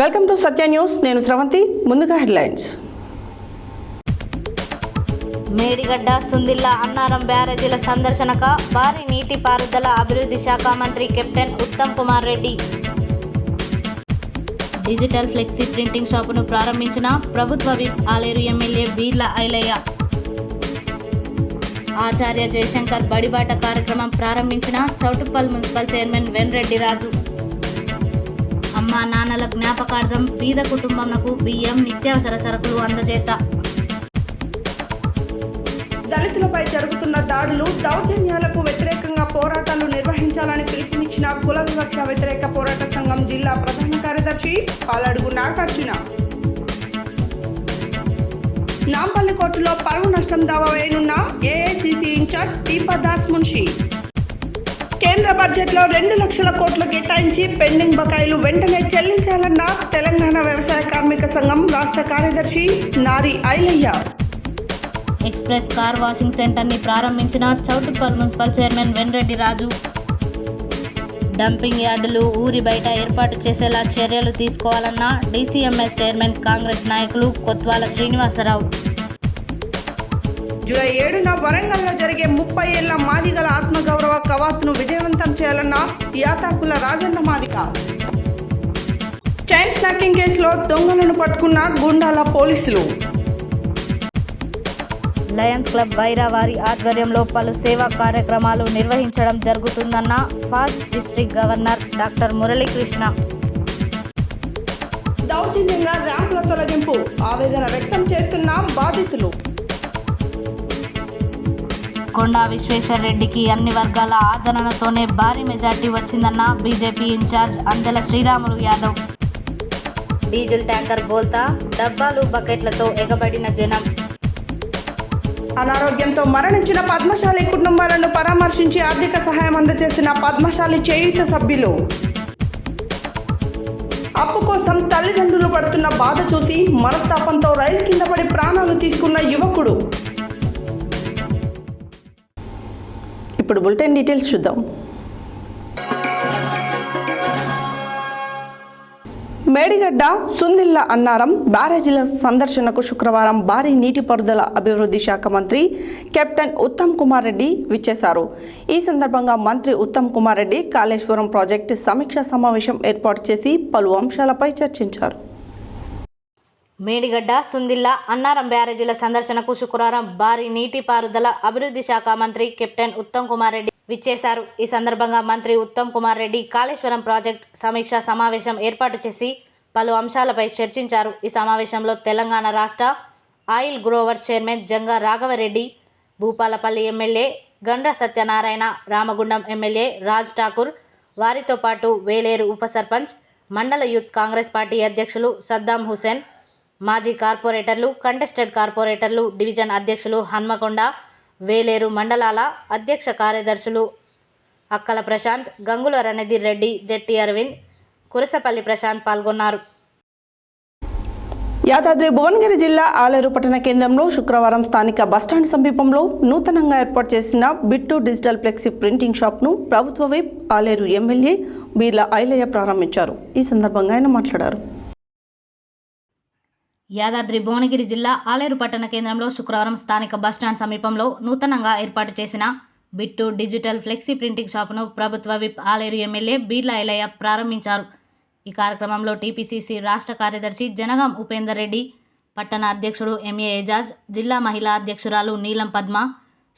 Welcome to Satya news. నేను శ్రవంతి. ముందుగా headlines. Medigadda Sundilla Annaram బ్యారేజీల సందర్శనక భారీ నీటిపారుదల అభివృద్ధి శాఖ మంత్రి captain Uttam Kumar Reddy. Digital flexi printing షాపును ప్రారంభించిన ప్రభుత్వ విప్ ఆలేరు ఎమ్మెల్యే బీర్ల ఐలయ్య. ఆచార్య జయశంకర్ బడిబాట కార్యక్రమం ప్రారంభించిన చౌటుప్పల్ మున్సిపల్ చైర్మన్ వెన్రెడ్డి రాజు. అమ్మా నాన్నల జ్ఞాపకార్థం బీద కుటుంబంకు బియ్యం, నిత్యావసర సరుకులు అందజేత. దళితులపై జరుగుతున్న దాడులు, దౌర్జన్యాలకు వ్యతిరేకంగా పోరాటాలు నిర్వహించాలని పిలుపునిచ్చిన కుల వివక్ష వ్యతిరేక పోరాట సంఘం జిల్లా ప్రధాన కార్యదర్శి పాలడుగు నాగార్జున. నాంపల్లి కోర్టులో పరువు నష్టం దావా వేయనున్న ఏఐసిసి ఇన్ఛార్జ్ దీపాదాస్ మున్షి. కేంద్ర బడ్జెట్లో 2 లక్షల కోట్లు కేటాయించి పెండింగ్ బకాయిలు వెంటనే చెల్లించాలన్న తెలంగాణ వ్యవసాయ కార్మిక సంఘం రాష్ట్ర కార్యదర్శి నారి ఐలయ్య. ఎక్స్ప్రెస్ కార్ వాషింగ్ సెంటర్ని ప్రారంభించిన చౌటుప్పల్ మున్సిపల్ చైర్మన్ వెన్రెడ్డి రాజు. డంపింగ్ యార్డులు ఊరి బయట ఏర్పాటు చేసేలా చర్యలు తీసుకోవాలన్న డీసీఎంఎస్ చైర్మన్ కాంగ్రెస్ నాయకులు కొత్వాల శ్రీనివాసరావు. జూలై 7న వరంగల్లో జరిగే 30 ఏళ్ల మాదిగల ఆత్మగౌరవ కవాతును విజయవంతం చేయాలన్న యాతాకుల రాజన్న మాదిగ. చైన్ స్నాకింగ్ కేసులో దొంగలను పట్టుకున్న గుండాల పోలీసులు. లయన్స్ క్లబ్ వైరా వారి ఆధ్వర్యంలో పలు సేవా కార్యక్రమాలు నిర్వహించడం జరుగుతుందన్న past district governor doctor Muralikrishna. దౌర్జన్యంగా ర్యాంపుల తొలగింపు, ఆవేదన వ్యక్తం చేస్తున్న బాధితులు. కొండా విశ్వేశ్వరరెడ్డికి అన్ని వర్గాల ఆదరణతోనే భారీ మెజార్టీ వచ్చిందన్న BJP in-charge Anjala Sriramulu Yadav. Diesel tanker బోల్తా, డబ్బాలు బకెట్లతో ఎగబడిన జనం. అనారోగ్యంతో మరణించిన పద్మశాలి కుటుంబాలను పరామర్శించి ఆర్థిక సహాయం అందజేసిన పద్మశాలి చేయూత సభ్యులు. అప్పు కోసం తల్లిదండ్రులు పడుతున్న బాధ చూసి మనస్తాపంతో రైలు కింద పడి ప్రాణాలు తీసుకున్న యువకుడు. ఇప్పుడు బులెటిన్ డీటెయిల్స్ చూద్దాం. మేడిగడ్డ సుందిల్ల అన్నారం బ్యారేజీల సందర్శనకు శుక్రవారం భారీ నీటిపారుదల అభివృద్ధి శాఖ మంత్రి కెప్టెన్ ఉత్తమ్ కుమార్ రెడ్డి విచ్చేశారు. ఈ సందర్భంగా మంత్రి ఉత్తమ్ కుమార్ రెడ్డి కాళేశ్వరం ప్రాజెక్టు సమీక్షా సమావేశం ఏర్పాటు చేసి పలు అంశాలపై చర్చించారు. మేడిగడ్డ సుందిల్ల అన్నారం బ్యారేజీల సందర్శనకు శుక్రవారం భారీ నీటిపారుదల అభివృద్ధి శాఖ మంత్రి కెప్టెన్ ఉత్తమ్ కుమార్ రెడ్డి విచ్చేశారు. ఈ సందర్భంగా మంత్రి ఉత్తమ్ కుమార్ రెడ్డి కాళేశ్వరం ప్రాజెక్టు సమీక్షా సమావేశం ఏర్పాటు చేసి పలు అంశాలపై చర్చించారు. ఈ సమావేశంలో తెలంగాణ రాష్ట్ర oil growers chairman Janga Raghavareddy, Bhupalpally MLA Gandra Satyanarayana, Ramagundam MLA Raj Thakur, వారితో పాటు వేలేరు ఉప సర్పంచ్, మండల యూత్ కాంగ్రెస్ పార్టీ అధ్యక్షులు సద్దాం హుసేన్, మాజీ కార్పొరేటర్లు, కంటెస్టెడ్ కార్పొరేటర్లు, డివిజన్ అధ్యక్షులు హన్మకొండ, వేలేరు మండలాల అధ్యక్ష కార్యదర్శులు అక్కల ప్రశాంత్, గంగుల రణధీర్ రెడ్డి, జెట్టి అరవింద్, కురసపల్లి ప్రశాంత్ పాల్గొన్నారు. యాదాద్రి భువనగిరి జిల్లా ఆలేరు పట్టణ కేంద్రంలో శుక్రవారం స్థానిక బస్టాండ్ సమీపంలో నూతనంగా ఏర్పాటు చేసిన బిట్టు డిజిటల్ ఫ్లెక్సీ ప్రింటింగ్ షాప్ను ప్రభుత్వ విప్ ఆలేరు ఎమ్మెల్యే బీర్ల ఐలయ్య ప్రారంభించారు. ఈ సందర్భంగా ఆయన మాట్లాడారు. యాదాద్రి భువనగిరి జిల్లా ఆలేరు పట్టణ కేంద్రంలో శుక్రవారం స్థానిక బస్టాండ్ సమీపంలో నూతనంగా ఏర్పాటు చేసిన బిట్టు డిజిటల్ ఫ్లెక్సీ ప్రింటింగ్ షాపును ప్రభుత్వ విప్ ఆలేరు ఎమ్మెల్యే బీర్ల ఐలయ్య ప్రారంభించారు. ఈ కార్యక్రమంలో టీపీసీసీ రాష్ట్ర కార్యదర్శి జనగాం ఉపేందర్ రెడ్డి, పట్టణ అధ్యక్షుడు ఎంఏ ఏజాజ్, జిల్లా మహిళా అధ్యక్షురాలు నీలం పద్మ,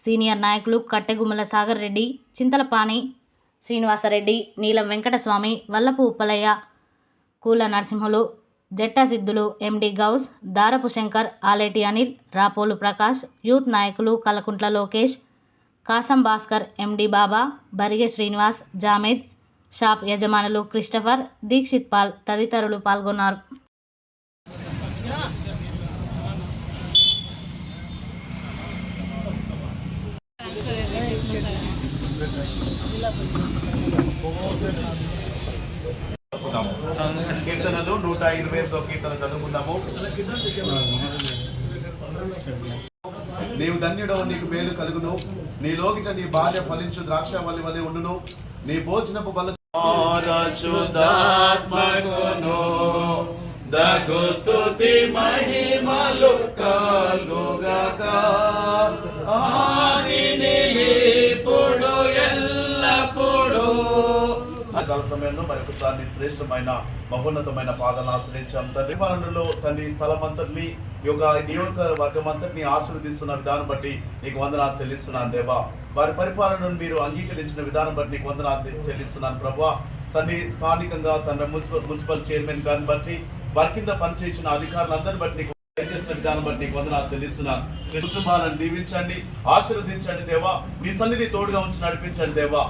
సీనియర్ నాయకులు కట్టెగుమ్మల సాగర్ రెడ్డి, చింతలపాని శ్రీనివాసరెడ్డి, నీలం వెంకటస్వామి, వల్లపు ఉప్పలయ్య, కూల నరసింహులు, జట్టా సిద్ధులు, ఎండి గౌస్, దారపు శంకర్, ఆలేటి అనిల్, రాపోలు ప్రకాష్, యూత్ నాయకులు కలకుంట్ల లోకేష్, కాసం భాస్కర్, ఎండి బాబా, బరిగే శ్రీనివాస్, జామేద్, షాప్ యజమానులు క్రిస్టఫర్, దీక్షిత్ పాల్ తదితరులు పాల్గొన్నారు. కీర్తనలు 128వ కీర్తన చదువుకుందాము. నీవు ధన్యుడవు, నీకు మేలు కలుగును, నీ లోగిట నీ భార్య ఫలించు ద్రాక్షవల్లి వలె ఉండును, నీ భోజనపు బల దగు స్తుతి మహిమలు కలుగాక ఆదిని ఇప్పుడు ఎల్లప్పుడు కాల సమయంలో మరొకసారి శ్రేష్టమైన మహోన్నతమైన పాదాలను ఆశ్రయించాం తండ్రి. పరిపాలనలో తండ్రి స్థలం అంతటిని ఈ యొక్క నియోజకవర్గం అంతటిని ఆశీర్వదిస్తున్న విధానం బట్టి నీకు వందనాలు చెల్లిస్తున్నాను దేవా. వారి పరిపాలనను మీరు అంగీకరించిన విధానం బట్టి నీకు వందనాలు చెల్లిస్తున్నాను ప్రభువా. తండ్రి స్థానికంగా తన మున్సిపల్ చైర్మన్ గారిని బట్టి వారి కింద పనిచేసిన అధికారులందరిని బట్టి నీకు చేసిన విధానం బట్టి నీకు వందనాలు చెల్లిస్తున్నాను. కుటుంబాలను దీవించండి, ఆశీర్వదించండి దేవా. మీ సన్నిధి తోడుగా ఉంచి నడిపించండి దేవా.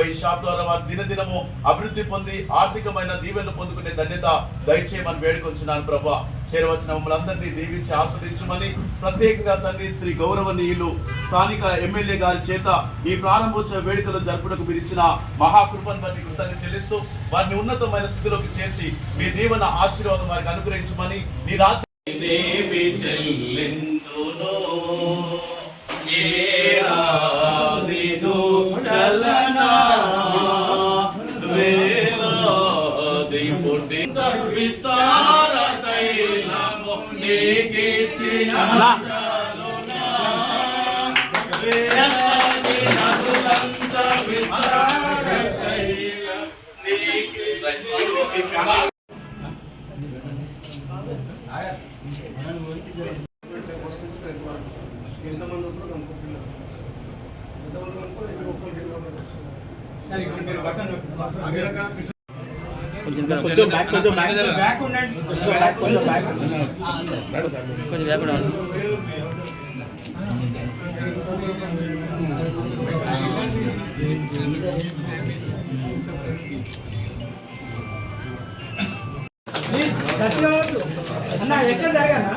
ఈ షాప్ ద్వారా వారు దినదినము అభివృద్ధి పొంది ఆర్థికమైన దీవెనలు పొందుకునే ధన్యత దయచేయమని వేడుకొంచున్నాను ప్రభా. చేరవచ్చిన మమ్మల్ని అందరినీ దీవించి ఆస్వాదించమని ప్రత్యేకంగా తండ్రి శ్రీ గౌరవనీయులు స్థానిక ఎమ్మెల్యే గారి చేత ఈ ప్రారంభోత్సవ వేడుకలు జరుపుటకు మీరు ఇచ్చిన మహాకృపను బట్టి కృతజ్ఞత చెల్లిస్తూ వారిని ఉన్నతమైన స్థితిలోకి చేర్చి మీ దీవెన ఆశీర్వాదం వారికి అనుగ్రహించమని నీ రాజ్యం దేవి చెల్లిందును ఏరాదిను కలనా వేలాది పుట్టింత విస్తార తైలము నీకిచ్చిన చాలునా వేలాది నదులంత విస్తార తైలం నీకిచ్చిన కొంచెం బ్యాక్ ఉండండి. అన్న ఎక్కడ జరగానా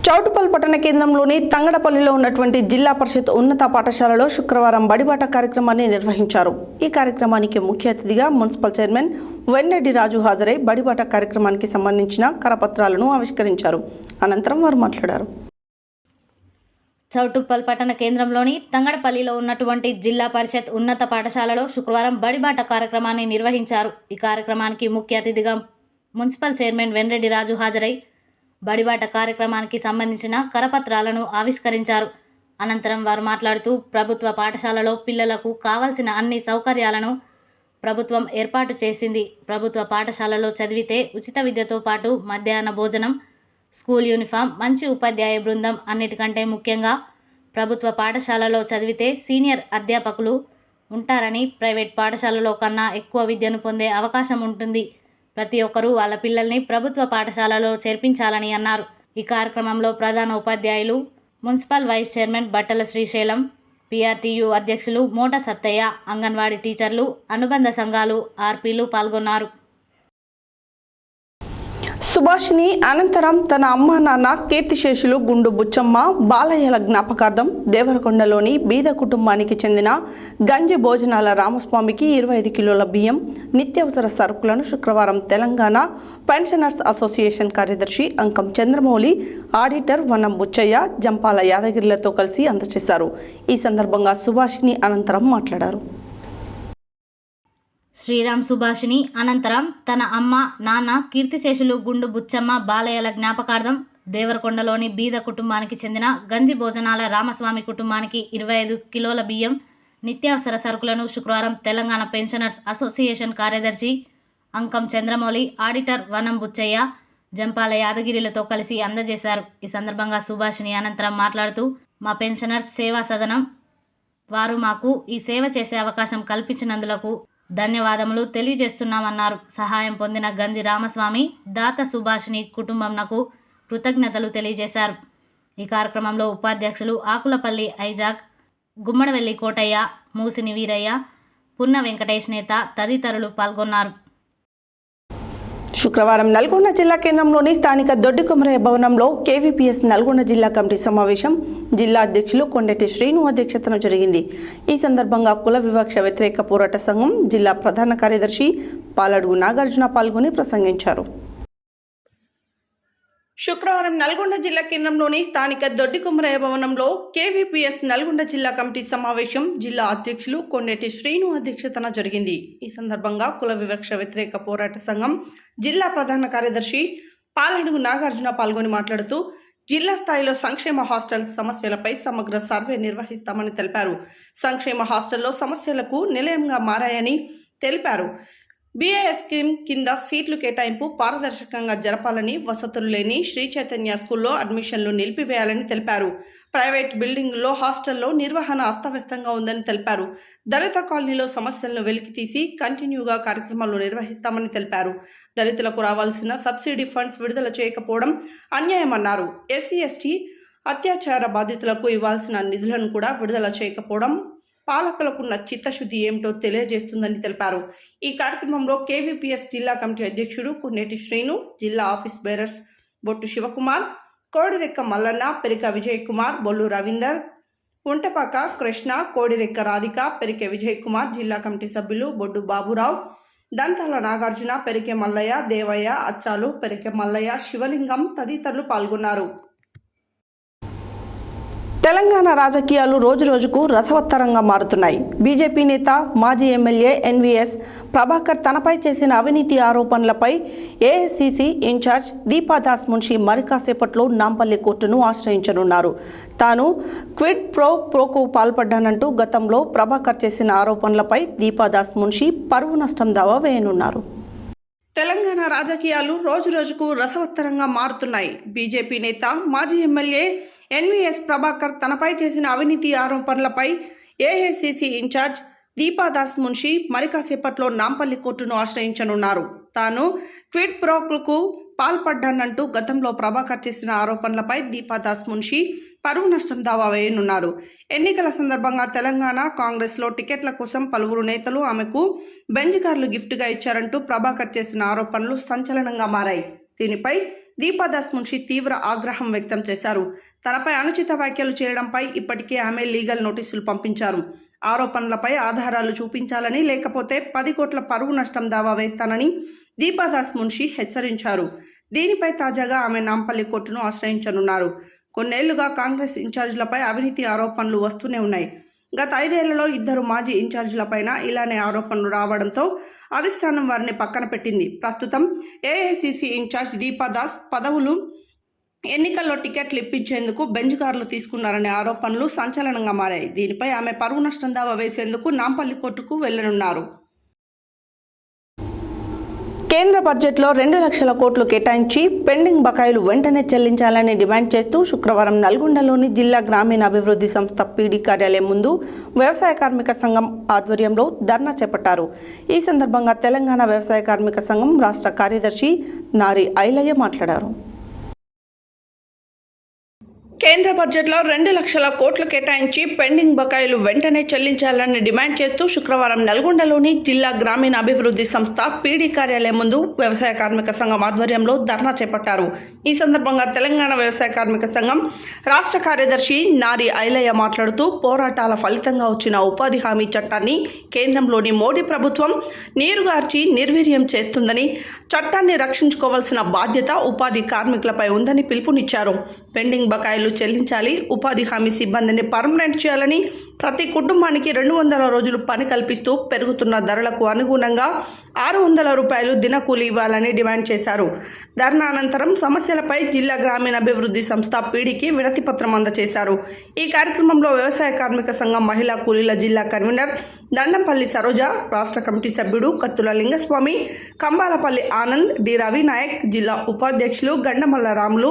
చౌటుపల్ పట్టణ కేంద్రంలోని తంగడపల్లిలో ఉన్నటువంటి జిల్లా పరిషత్ ఉన్నత పాఠశాలలో శుక్రవారం బడిబాట కార్యక్రమాన్ని నిర్వహించారు. ఈ కార్యక్రమానికి ముఖ్య అతిథిగా మున్సిపల్ చైర్మన్ వెన్నెడ్డి రాజు హాజరై బడిబాట కార్యక్రమానికి సంబంధించిన కరపత్రాలను ఆవిష్కరించారు. అనంతరం వారు మాట్లాడారు. చౌటుప్పల్ పట్టణ కేంద్రంలోని తంగడపల్లిలో ఉన్నటువంటి జిల్లా పరిషత్ ఉన్నత పాఠశాలలో శుక్రవారం బడిబాట కార్యక్రమాన్ని నిర్వహించారు. ఈ కార్యక్రమానికి ముఖ్య అతిథిగా మున్సిపల్ చైర్మన్ వెన్నెడ్డి రాజు హాజరై బడిబాట కార్యక్రమానికి సంబంధించిన కరపత్రాలను ఆవిష్కరించారు. అనంతరం వారు మాట్లాడుతూ ప్రభుత్వ పాఠశాలలో పిల్లలకు కావాల్సిన అన్ని సౌకర్యాలను ప్రభుత్వం ఏర్పాటు చేసింది. ప్రభుత్వ పాఠశాలలో చదివితే ఉచిత విద్యతో పాటు మధ్యాహ్న భోజనం, స్కూల్ యూనిఫామ్, మంచి ఉపాధ్యాయ బృందం, అన్నిటికంటే ముఖ్యంగా ప్రభుత్వ పాఠశాలలో చదివితే సీనియర్ అధ్యాపకులు ఉంటారని, ప్రైవేట్ పాఠశాలలో కన్నా ఎక్కువ విద్యను పొందే అవకాశం ఉంటుంది. ప్రతి ఒక్కరూ వాళ్ళ పిల్లల్ని ప్రభుత్వ పాఠశాలలో చేర్పించాలని అన్నారు. ఈ కార్యక్రమంలో ప్రధాన ఉపాధ్యాయులు, మున్సిపల్ వైస్ చైర్మన్ బట్టల శ్రీశైలం, PRTU అధ్యక్షులు మోట సత్తయ్య, అంగన్వాడీ టీచర్లు, అనుబంధ సంఘాలు, ఆర్పీలు పాల్గొన్నారు. సుభాషిణి అనంతరం తన అమ్మా నాన్న కీర్తిశేషులు గుండు బుచ్చమ్మ బాలయ్యల జ్ఞాపకార్థం దేవరకొండలోని బీద కుటుంబానికి చెందిన గంజి భోజనాల రామస్వామికి 25 కిలోల బియ్యం, నిత్యావసర సరుకులను శుక్రవారం తెలంగాణ పెన్షనర్స్ అసోసియేషన్ కార్యదర్శి అంకం చంద్రమౌళి, ఆడిటర్ వనం బుచ్చయ్య, జంపాల యాదగిరిలతో కలిసి అందజేశారు. ఈ సందర్భంగా సుభాషిణి అనంతరం మాట్లాడారు. శ్రీరామ్ సుభాషిణి అనంతరం తన అమ్మ నాన్న కీర్తిశేషులు గుండు బుచ్చమ్మ బాలయ్యల జ్ఞాపకార్థం దేవరకొండలోని బీద కుటుంబానికి చెందిన గంజి భోజనాల రామస్వామి కుటుంబానికి 25 కిలోల బియ్యం, నిత్యావసర సరుకులను శుక్రవారం తెలంగాణ పెన్షనర్స్ అసోసియేషన్ కార్యదర్శి అంకం చంద్రమౌళి, ఆడిటర్ వనం బుచ్చయ్య, జంపాల యాదగిరిలతో కలిసి అందజేశారు. ఈ సందర్భంగా సుభాషిణి అనంతరం మాట్లాడుతూ, మా పెన్షనర్స్ సేవా సదనం వారు మాకు ఈ సేవ చేసే అవకాశం కల్పించినందులకు ధన్యవాదములు తెలియజేస్తున్నామన్నారు. సహాయం పొందిన గంజి రామస్వామి, దాత సుభాషిణి కుటుంబంనకు కృతజ్ఞతలు తెలియజేశారు. ఈ కార్యక్రమంలో ఉపాధ్యక్షులు ఆకులపల్లి ఐజాక్, గుమ్మడవెల్లి కోటయ్య, మూసిని వీరయ్య, పున్న వెంకటేష్ నేత తదితరులు పాల్గొన్నారు. శుక్రవారం నల్గొండ జిల్లా కేంద్రంలోని స్థానిక దొడ్డికొమరయ్య భవనంలో KVPS నల్గొండ జిల్లా కమిటీ సమావేశం జిల్లా అధ్యక్షులు కొండటి శ్రీను అధ్యక్షతన జరిగింది. ఈ సందర్భంగా కుల వివక్ష వ్యతిరేక పోరాట సంఘం జిల్లా ప్రధాన కార్యదర్శి పాలడుగు నాగార్జున పాల్గొని ప్రసంగించారు. శుక్రవారం నల్గొండ జిల్లా కేంద్రంలోని స్థానిక దొడ్డికుమరయ్య భవనంలో కేవీపీఎస్ నల్గొండ జిల్లా కమిటీ సమావేశం జిల్లా అధ్యక్షులు కొండేటి శ్రీను అధ్యక్షతన జరిగింది. ఈ సందర్భంగా కుల వివక్ష వ్యతిరేక పోరాట సంఘం జిల్లా ప్రధాన కార్యదర్శి పాలడుగు నాగార్జున పాల్గొని మాట్లాడుతూ జిల్లా స్థాయిలో సంక్షేమ హాస్టల్ సమస్యలపై సమగ్ర సర్వే నిర్వహిస్తామని తెలిపారు. సంక్షేమ హాస్టల్లో సమస్యలకు నిలయంగా మారాయని తెలిపారు. బీఏఎస్ స్కీమ్ కింద సీట్లు కేటాయింపు పారదర్శకంగా జరపాలని, వసతులు లేని శ్రీ చైతన్య స్కూల్లో అడ్మిషన్లు నిలిపివేయాలని తెలిపారు. ప్రైవేట్ బిల్డింగుల్లో హాస్టల్లో నిర్వహణ అస్తవ్యస్తంగా ఉందని తెలిపారు. దళిత కాలనీలో సమస్యలను వెలికితీసి కంటిన్యూగా కార్యక్రమాలు నిర్వహిస్తామని తెలిపారు. దళితులకు రావాల్సిన సబ్సిడీ ఫండ్స్ విడుదల చేయకపోవడం అన్యాయమన్నారు. ఎస్సీ ఎస్టీ అత్యాచార బాధితులకు ఇవ్వాల్సిన నిధులను కూడా విడుదల చేయకపోవడం పాలకులకున్న చిత్తశుద్ధి ఏమిటో తెలియజేస్తుందని తెలిపారు. ఈ కార్యక్రమంలో కేవీపీఎస్ జిల్లా కమిటీ అధ్యక్షుడు కొండేటి శ్రీను, జిల్లా ఆఫీస్ బేరర్స్ బొట్టు శివకుమార్, కోడిరెక్క మల్లన్న, పెరిక విజయ్ కుమార్, బొల్లు రవీందర్, ఉంటపాక కృష్ణ, కోడిరెక్క రాధిక, పెరికె విజయ్ కుమార్, జిల్లా కమిటీ సభ్యులు బొడ్డు బాబురావు, దంతాల నాగార్జున, పెరికె మల్లయ్య, దేవయ్య, అచ్చాలు, పెరికె మల్లయ్య, శివలింగం తదితరులు పాల్గొన్నారు. తెలంగాణ రాజకీయాలు రోజురోజుకు రసవత్తరంగా మారుతున్నాయి. బీజేపీ నేత మాజీ ఎమ్మెల్యే ఎన్వీఎస్ ప్రభాకర్ తనపై చేసిన అవినీతి ఆరోపణలపై ఏఐసీసీ ఇన్ఛార్జ్ దీపాదాస్ మున్షి మరికాసేపట్లో నాంపల్లి కోర్టును ఆశ్రయించనున్నారు. తాను క్విడ్ ప్రో ప్రోకు పాల్పడ్డానంటూ గతంలో ప్రభాకర్ చేసిన ఆరోపణలపై దీపాదాస్ మున్షి పరువు నష్టం దావా వేయనున్నారు. తెలంగాణ రాజకీయాలు రోజురోజుకు రసవత్తరంగా మారుతున్నాయి. బీజేపీ నేత మాజీ ఎమ్మెల్యే ఎన్వీఎస్ ప్రభాకర్ తనపై చేసిన అవినీతి ఆరోపణలపై ఏఐసీసీ ఇన్ఛార్జ్ దీపాదాస్ మున్షి మరికాసేపట్లో నాంపల్లి కోర్టును ఆశ్రయించనున్నారు. తాను క్విడ్ ప్రోకు పాల్పడ్డానంటూ గతంలో ప్రభాకర్ చేసిన ఆరోపణలపై దీపాదాస్ మున్షి పరువు నష్టం దావా వేయనున్నారు. ఎన్నికల సందర్భంగా తెలంగాణ కాంగ్రెస్లో టికెట్ల కోసం పలువురు నేతలు ఆమెకు బెంజ్ కార్లు గిఫ్ట్గా ఇచ్చారంటూ ప్రభాకర్ చేసిన ఆరోపణలు సంచలనంగా మారాయి. దీనిపై దీపాదాస్ మున్షి తీవ్ర ఆగ్రహం వ్యక్తం చేశారు. తనపై అనుచిత వ్యాఖ్యలు చేయడంపై ఇప్పటికే ఆమె లీగల్ నోటీసులు పంపించారు. ఆరోపణలపై ఆధారాలు చూపించాలని, లేకపోతే 10 కోట్ల పరువు నష్టం దావా వేస్తానని దీపాదాస్ మున్షి హెచ్చరించారు. దీనిపై తాజాగా ఆమె నాంపల్లి కోర్టును ఆశ్రయించనున్నారు. కొన్నేళ్లుగా కాంగ్రెస్ ఇన్ఛార్జీలపై అవినీతి ఆరోపణలు వస్తూనే ఉన్నాయి. గత 5 ఏళ్లలో 2 మాజీ ఇన్ఛార్జీలపైన ఇలానే ఆరోపణలు రావడంతో అధిష్టానం వారిని పక్కన పెట్టింది. ప్రస్తుతం ఏఐసీసీ ఇన్ఛార్జ్ దీపాదాస్ పదవులు ఎన్నికల్లో టికెట్లు ఇప్పించేందుకు బెంజ్ కార్లు తీసుకున్నారనే ఆరోపణలు సంచలనంగా మారాయి. దీనిపై ఆమె పరువు నష్టం దావా వేసేందుకు నాంపల్లి కోర్టుకు వెళ్లనున్నారు. కేంద్ర బడ్జెట్లో 2 లక్షల కోట్లు కేటాయించి పెండింగ్ బకాయిలు వెంటనే చెల్లించాలని డిమాండ్ చేస్తూ శుక్రవారం నల్గొండలోని జిల్లా గ్రామీణాభివృద్ధి సంస్థ పీడీ కార్యాలయం ముందు వ్యవసాయ కార్మిక సంఘం ఆధ్వర్యంలో ధర్నా చేపట్టారు. ఈ సందర్భంగా తెలంగాణ వ్యవసాయ కార్మిక సంఘం రాష్ట్ర కార్యదర్శి నారి ఐలయ్య మాట్లాడారు. కేంద్ర బడ్జెట్లో 2 లక్షల కోట్లు కేటాయించి పెండింగ్ బకాయిలు వెంటనే చెల్లించాలని డిమాండ్ చేస్తూ శుక్రవారం నల్గొండలోని జిల్లా గ్రామీణాభివృద్ధి సంస్థ పీడీ కార్యాలయం ముందు వ్యవసాయ కార్మిక సంఘం ఆధ్వర్యంలో ధర్నా చేపట్టారు. ఈ సందర్భంగా తెలంగాణ వ్యవసాయ కార్మిక సంఘం రాష్ట్ర కార్యదర్శి నారి ఐలయ్య మాట్లాడుతూ పోరాటాల ఫలితంగా వచ్చిన ఉపాధి హామీ చట్టాన్ని కేంద్రంలోని మోడీ ప్రభుత్వం నీరుగార్చి నిర్వీర్యం చేస్తుందని, చట్టాన్ని రక్షించుకోవాల్సిన బాధ్యత ఉపాధి కార్మికులపై ఉందని పిలుపునిచ్చారు. పెండింగ్ బకాయిలు చెల్లించాలి, ఉపాధి హామీ సిబ్బందిని పర్మనెంట్ చేయాలని, ప్రతి కుటుంబానికి 200 రోజులు పని కల్పిస్తూ పెరుగుతున్న ధరలకు అనుగుణంగా 600 రూపాయలు దినకూలి ఇవ్వాలని డిమాండ్ చేశారు. ధర్నా అనంతరం సమస్యలపై జిల్లా గ్రామీణాభివృద్ధి సంస్థ పీడీకి వినతి పత్రం అందజేశారు. ఈ కార్యక్రమంలో వ్యవసాయ కార్మిక సంఘం మహిళా కూలీల జిల్లా కన్వీనర్ దండంపల్లి సరోజ, రాష్ట్ర కమిటీ సభ్యుడు కత్తుల లింగస్వామి, కంబాలపల్లి ఆనంద్, డి రవి నాయక్, జిల్లా ఉపాధ్యక్షులు గండమల్ల రాములు,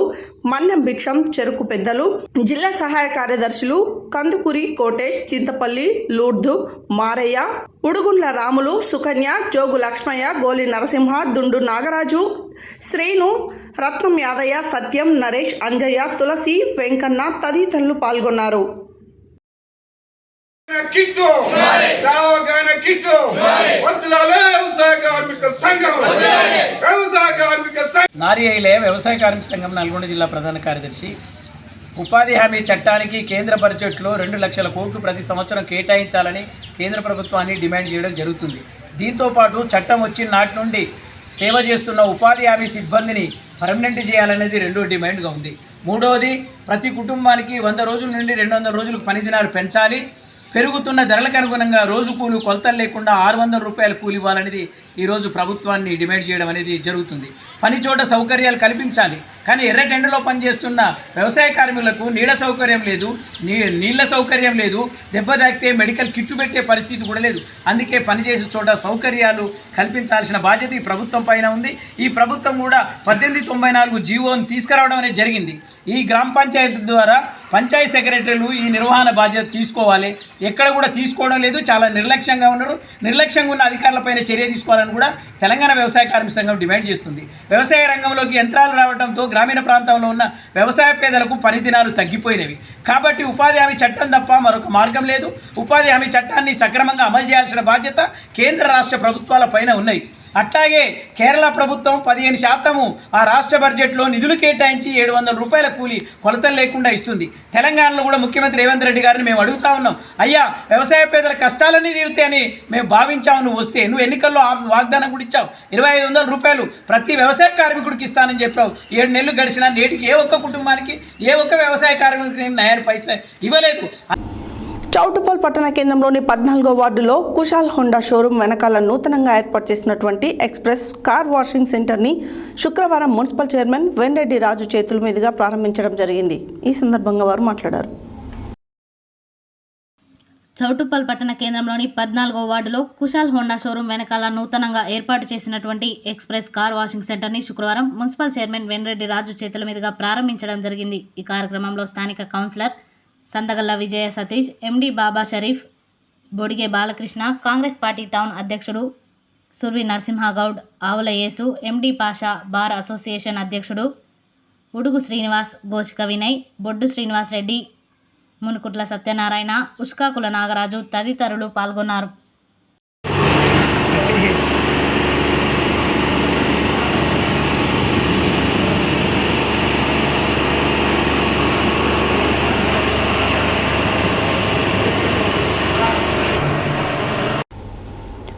మన్యం భిక్షం, చెరుకు పెద్దలు, జిల్లా సహాయ కార్యదర్శులు కందుకూరి కోటేష్, చింతపల్లి లూర్ధు, మారయ్య, ఉడుగుండ్ల రాములు, సుకన్య, జోగు లక్ష్మయ్య, గోలి నరసింహ, దుండు నాగరాజు, శ్రీను, రత్నం యాదయ్య, సత్యం, నరేష్, అంజయ్య, తులసి, వెంకన్న తదితరులు పాల్గొన్నారు. కిట్టు రావగాన కిట్టు వదలాలే వ్యవసాయ కార్మిక సంఘం నారి ఐలయ్య వ్యవసాయ కార్మిక సంఘం నల్గొండ జిల్లా ప్రధాన కార్యదర్శి. ఉపాధి హామీ చట్టానికి కేంద్ర బడ్జెట్లో 2 లక్షల కోట్లు ప్రతి సంవత్సరం కేటాయించాలని కేంద్ర ప్రభుత్వాన్ని డిమాండ్ చేయడం జరుగుతుంది. దీంతోపాటు చట్టం వచ్చిన నాటి నుండి సేవ చేస్తున్న ఉపాధి హామీ సిబ్బందిని పర్మనెంట్ చేయాలనేది రెండో డిమాండ్గా ఉంది. మూడవది, ప్రతి కుటుంబానికి 100 రోజుల నుండి 200 రోజులకు పని దినాలు పెంచాలి. పెరుగుతున్న ధరలకు అనుగుణంగా రోజు కూలి కొలతలు లేకుండా 600 రూపాయలు కూలి ఇవ్వాలనేది ఈరోజు ప్రభుత్వాన్ని డిమాండ్ చేయడం అనేది జరుగుతుంది. పని చోట సౌకర్యాలు కల్పించాలి. కానీ ఎర్రటెండలో పనిచేస్తున్న వ్యవసాయ కార్మికులకు నీడ సౌకర్యం లేదు, నీళ్ళ సౌకర్యం లేదు, దెబ్బ తాకితే మెడికల్ కిట్లు పెట్టే పరిస్థితి కూడా లేదు. అందుకే పనిచేసే చోట సౌకర్యాలు కల్పించాల్సిన బాధ్యత ఈ ప్రభుత్వం పైన ఉంది. ఈ ప్రభుత్వం కూడా 1894 జీవోని తీసుకురావడం అనేది జరిగింది. ఈ గ్రామ పంచాయతీ ద్వారా పంచాయతీ సెక్రటరీలు ఈ నిర్వహణ బాధ్యత తీసుకోవాలి. ఎక్కడ కూడా తీసుకోవడం లేదు, చాలా నిర్లక్ష్యంగా ఉన్నారు. నిర్లక్ష్యంగా ఉన్న అధికారులపైన చర్య తీసుకోవాలని కూడా తెలంగాణ వ్యవసాయ కార్మిక సంఘం డిమాండ్ చేస్తుంది. వ్యవసాయ రంగంలోకి యంత్రాలు రావడంతో గ్రామీణ ప్రాంతంలో ఉన్న వ్యవసాయ పేదలకు పని దినాలు తగ్గిపోయినవి. కాబట్టి ఉపాధి హామీ చట్టం తప్ప మరొక మార్గం లేదు. ఉపాధి హామీ చట్టాన్ని సక్రమంగా అమలు చేయాల్సిన బాధ్యత కేంద్ర రాష్ట్ర ప్రభుత్వాల పైన ఉన్నాయి. అట్లాగే కేరళ ప్రభుత్వం 15% ఆ రాష్ట్ర బడ్జెట్లో నిధులు కేటాయించి 700 రూపాయల కూలి కొలతలు లేకుండా ఇస్తుంది. తెలంగాణలో కూడా ముఖ్యమంత్రి రేవంత్ రెడ్డి గారిని మేము అడుగుతా ఉన్నాం, అయ్యా వ్యవసాయ పేదల కష్టాలన్నీ తీరుతాయని మేము భావించాము. నువ్వు వస్తే నువ్వు ఎన్నికల్లో వాగ్దానం కూడా ఇచ్చావు, 2500 రూపాయలు ప్రతి వ్యవసాయ కార్మికుడికి ఇస్తానని చెప్పావు. 7 నెలలు గడిచినా నేటికి ఏ ఒక్క కుటుంబానికి ఏ ఒక్క వ్యవసాయ కార్మికుడికి నయాన్ని పైసా ఇవ్వలేదు. చౌటుప్పల్ పట్టణ కేంద్రంలోని 14వ వార్డులో కుషాల్ హోండా షోరూం వెనకాల నూతనంగా ఏర్పాటు చేసినటువంటి ఎక్స్ప్రెస్ కార్ వాషింగ్ సెంటర్ని శుక్రవారం మున్సిపల్ చైర్మన్ వెంరెడ్డి రాజు చేతుల మీదుగా ప్రారంభించడం జరిగింది. ఈ సందర్భంగా వారు మాట్లాడారు. చౌటుప్పల్ పట్టణ కేంద్రంలోని 14వ వార్డులో కుషాల్ హోండా షోరూం వెనకాల నూతనంగా ఏర్పాటు చేసినటువంటి ఎక్స్ప్రెస్ కార్ వాషింగ్ సెంటర్ని శుక్రవారం మున్సిపల్ చైర్మన్ వెంరెడ్డి రాజు చేతుల మీదుగా ప్రారంభించడం జరిగింది. ఈ కార్యక్రమంలో స్థానిక కౌన్సిలర్ సందగల్ల విజయ సతీష్, ఎండి బాబా షరీఫ్, బొడిగే బాలకృష్ణ, కాంగ్రెస్ పార్టీ టౌన్ అధ్యక్షుడు సుర్వి నరసింహగౌడ్, ఆవుల యేసు, ఎండి పాషా, బార్ అసోసియేషన్ అధ్యక్షుడు ఉడుగు శ్రీనివాస్, గోచిక వినయ్, బొడ్డు శ్రీనివాస్ రెడ్డి, మునుకుట్ల సత్యనారాయణ, ఉష్కాకుల నాగరాజు తదితరులు పాల్గొన్నారు.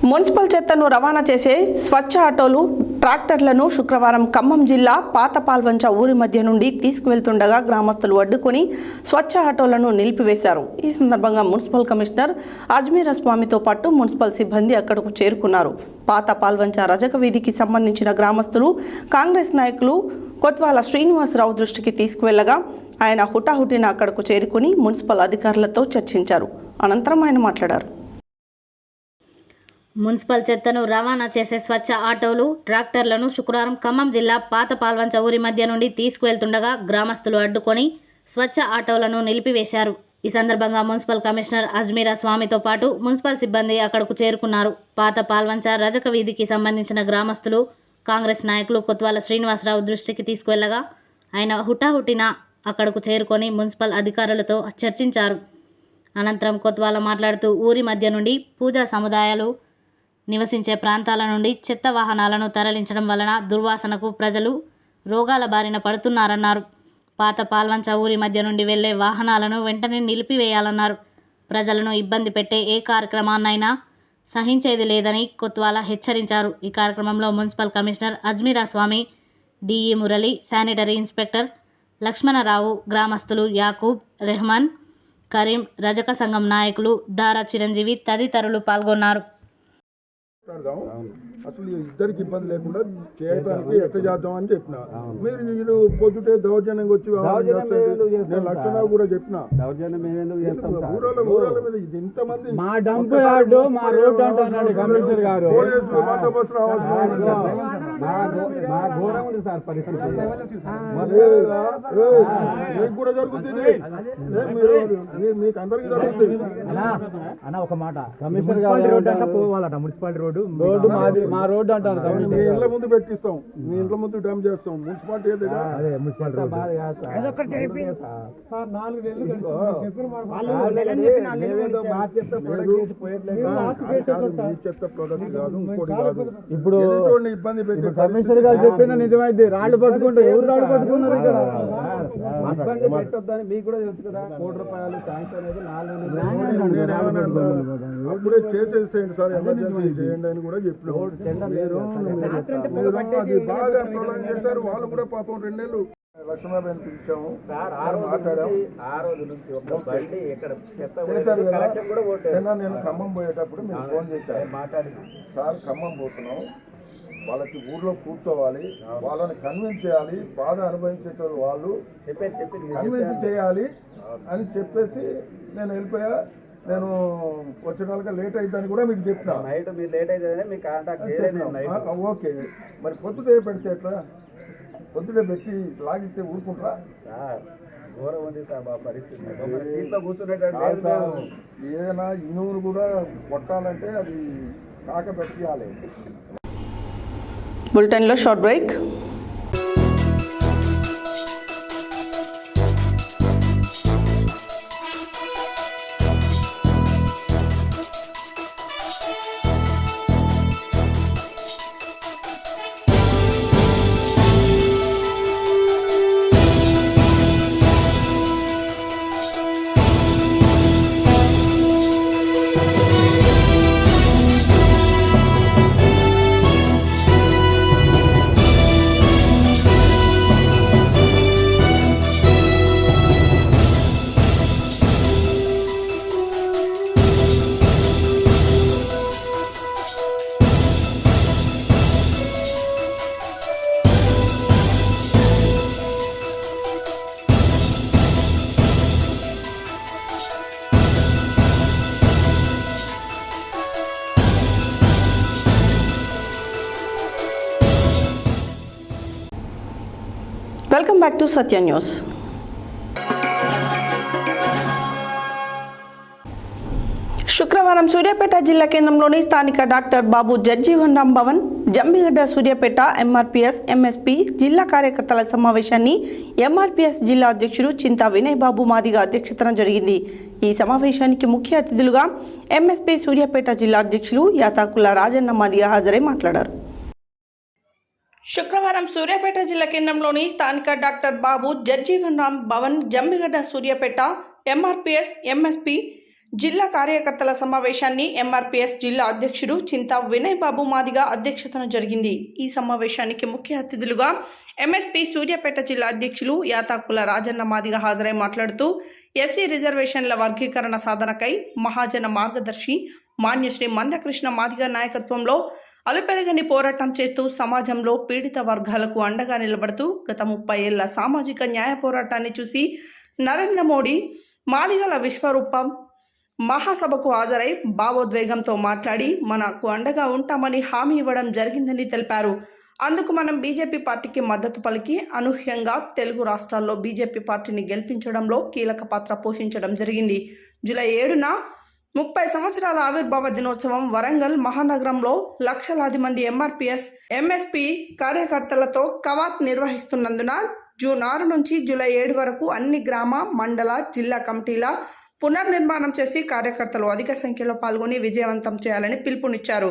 మున్సిపల్ చెత్తను రవాణా చేసే స్వచ్ఛ ఆటోలు, ట్రాక్టర్లను శుక్రవారం ఖమ్మం జిల్లా పాత పాల్వంచ ఊరి మధ్య నుండి తీసుకువెళ్తుండగా గ్రామస్తులు అడ్డుకొని స్వచ్ఛ ఆటోలను నిలిపివేశారు. ఈ సందర్భంగా మున్సిపల్ కమిషనర్ అజ్మీరా స్వామితో పాటు మున్సిపల్ సిబ్బంది అక్కడకు చేరుకున్నారు. పాత పాల్వంచ రజక వీధికి సంబంధించిన గ్రామస్తులు కాంగ్రెస్ నాయకులు కొత్వాల శ్రీనివాసరావు దృష్టికి తీసుకువెళ్లగా ఆయన హుటాహుటిన అక్కడకు చేరుకుని మున్సిపల్ అధికారులతో చర్చించారు. అనంతరం ఆయన మాట్లాడారు. మున్సిపల్ చెత్తను రవాణా చేసే స్వచ్ఛ ఆటోలు, ట్రాక్టర్లను శుక్రవారం ఖమ్మం జిల్లా పాత పాల్వంచ ఊరి మధ్య నుండి తీసుకువెళ్తుండగా గ్రామస్తులు అడ్డుకొని స్వచ్ఛ ఆటోలను నిలిపివేశారు. ఈ సందర్భంగా మున్సిపల్ కమిషనర్ అజ్మీరా స్వామితో పాటు మున్సిపల్ సిబ్బంది అక్కడకు చేరుకున్నారు. పాత పాల్వంచ రజక వీధికి సంబంధించిన గ్రామస్తులు కాంగ్రెస్ నాయకులు కొత్వాల శ్రీనివాసరావు దృష్టికి తీసుకువెళ్లగా ఆయన హుటాహుటిన అక్కడకు చేరుకొని మున్సిపల్ అధికారులతో చర్చించారు. అనంతరం కొత్వాల మాట్లాడుతూ ఊరి మధ్య నుండి పూజా సముదాయాలు నివసించే ప్రాంతాల నుండి చెత్త వాహనాలను తరలించడం వలన దుర్వాసనకు ప్రజలు రోగాల బారిన పడుతున్నారన్నారు. పాత పాల్వంచ ఊరి మధ్య నుండి వెళ్లే వాహనాలను వెంటనే నిలిపివేయాలన్నారు. ప్రజలను ఇబ్బంది పెట్టే ఏ కార్యక్రమాన్నైనా సహించేది లేదని కొత్వాల హెచ్చరించారు. ఈ కార్యక్రమంలో municipal commissioner Ajmeera Swamy, DE Murali, sanitary inspector Lakshmanarao, గ్రామస్తులు యాకూబ్, రెహమాన్, కరీం, రజక సంఘం నాయకులు దారా చిరంజీవి తదితరులు పాల్గొన్నారు. అసలు ఇద్దరికి ఇబ్బంది లేకుండా చేయడానికి ఎట్లా చేద్దాం అని చెప్పిన మీరు పొద్దుటే దౌర్జన్యంగా వచ్చి నేను లక్షణాలు కూడా చెప్పిన ఊరాల మీద ఇంతమంది మా డంప్ యార్డు మా రోడ్ అంటున్నాడు కమిషనర్ గారు. బందోబస్తు మీకు కూడా జరుగుతుంది, మీకు అందరికి జరుగుతుంది అన్న. ఒక మాట, కమిషనర్ గారు రోడ్ అంటే పోవాలట, మున్సిపాలిటీ రోడ్డు మాది, మా రోడ్డు అంటారు. మీ ఇంట్లో ముందు పెట్టిస్తాం, మీ ఇంట్లో ముందు డ్యామ్ చేస్తాం. మున్సిపాలిటీ అదే మున్సిపాలిటీ చెత్త ప్రొడక్ట్ కాదు, ఇంకోటి కాదు. ఇప్పుడు ఇబ్బంది పెట్టి ఇలాంటి కమిషనర్ గారు చెప్పింది నిజమైంది. రాళ్ళు పట్టుకుంటే ఎవరు రాళ్ళు పట్టుకున్నారు ఇక్కడ? ఇబ్బంది పెట్టొద్దని మీకు కూడా తెలుసు కదా. ₹1 ట్యాంక్స్ అనేది 4 అప్పుడే చేసేసేయండి సార్, ఎమర్జెన్సీ చేయండి అని కూడా చెప్పినాం. మీరు అది బాగా ప్రొలాంగ్ చేశారు. వాళ్ళు కూడా పాపం 2 నెలలు లక్ష్మణారాయణ పిలిచాము, మాట్లాడాము. నేను ఖమ్మం పోయేటప్పుడు మీరు ఫోన్ చేశారు, మాట్లాడి సార్ ఖమ్మం పోతున్నాం, వాళ్ళకి ఊర్లో కూర్చోవాలి, వాళ్ళని కన్విన్స్ చేయాలి, బాధ అనుభవించే వాళ్ళు కన్విన్స్ చేయాలి అని చెప్పేసి నేను వెళ్ళిపోయా. నేను వచ్చిన వాళ్ళకి లేట్ అవుతుందని కూడా మీకు చెప్తా. నైట్ మీరు లేట్ అయితే మీకు కాంటాక్ట్ ఓకే. మరి పొద్దుటే పెడితే ఎట్లా? పొద్దుటే పెట్టి లాగిస్తే ఊరుకుంటారా? ఘోరం ఉంది సార్ మా పరిస్థితి. కూర్చునేటట్టు ఏదైనా ఇనువును కూడా కొట్టాలంటే అది కాక పెట్టాలి. బులెటిన్లో short break. Welcome back to Satya news. శుక్రవారం సూర్యాపేట జిల్లా కేంద్రంలోని స్థానిక doctor Babu Jagjivan Ram Bhavan Jammigadda Suryapet MRPS MSP జిల్లా కార్యకర్తల సమావేశాన్ని ఎంఆర్పీఎస్ జిల్లా అధ్యక్షుడు చింతా వినయ్ బాబు మాదిగ అధ్యక్షతన జరిగింది. ఈ సమావేశానికి ముఖ్య అతిథులుగా ఎంఎస్పీ సూర్యాపేట జిల్లా అధ్యక్షులు యాతాకుల రాజన్న మాదిగ హాజరై మాట్లాడారు. శుక్రవారం సూర్యాపేట జిల్లా కేంద్రంలోని స్థానిక doctor Babu Jagjivan Ram Bhavan Jammigadda Suryapet MRPS MSP జిల్లా కార్యకర్తల సమావేశాన్ని ఎంఆర్పీఎస్ జిల్లా అధ్యక్షుడు చింతా వినయ్ బాబు మాదిగ అధ్యక్షతన జరిగింది. ఈ సమావేశానికి ముఖ్య అతిథులుగా ఎంఎస్పీ సూర్యాపేట జిల్లా అధ్యక్షులు యాతాకుల రాజన్న మాదిగ హాజరై మాట్లాడుతూ ఎస్సీ రిజర్వేషన్ల వర్గీకరణ సాధనకై మహాజన మార్గదర్శి మాన్యశ్రీ మందకృష్ణ మాదిగ నాయకత్వంలో అలుపెరగని పోరాటం చేస్తూ సమాజంలో పీడిత వర్గాలకు అండగా నిలబడుతూ గత 30 ఏళ్ల సామాజిక న్యాయ పోరాటాన్ని చూసి నరేంద్ర మోడీ మాదిగల విశ్వరూపం మహాసభకు హాజరై భావోద్వేగంతో మాట్లాడి మనకు అండగా ఉంటామని హామీ ఇవ్వడం జరిగిందని తెలిపారు. అందుకు మనం బీజేపీ పార్టీకి మద్దతు పలికి అనూహ్యంగా తెలుగు రాష్ట్రాల్లో బీజేపీ పార్టీని గెలిపించడంలో కీలక పాత్ర పోషించడం జరిగింది. జూలై 7న 30 సంవత్సరాల ఆవిర్భావ దినోత్సవం వరంగల్ మహానగరంలో లక్షలాది మంది ఎంఆర్పీఎస్ ఎంఎస్పీ కార్యకర్తలతో కవాత్ నిర్వహిస్తున్నందున జూన్ 6 నుంచి జూలై 7 వరకు అన్ని గ్రామ మండల జిల్లా కమిటీల పునర్నిర్మాణం చేసి కార్యకర్తలు అధిక సంఖ్యలో పాల్గొని విజయవంతం చేయాలని పిలుపునిచ్చారు.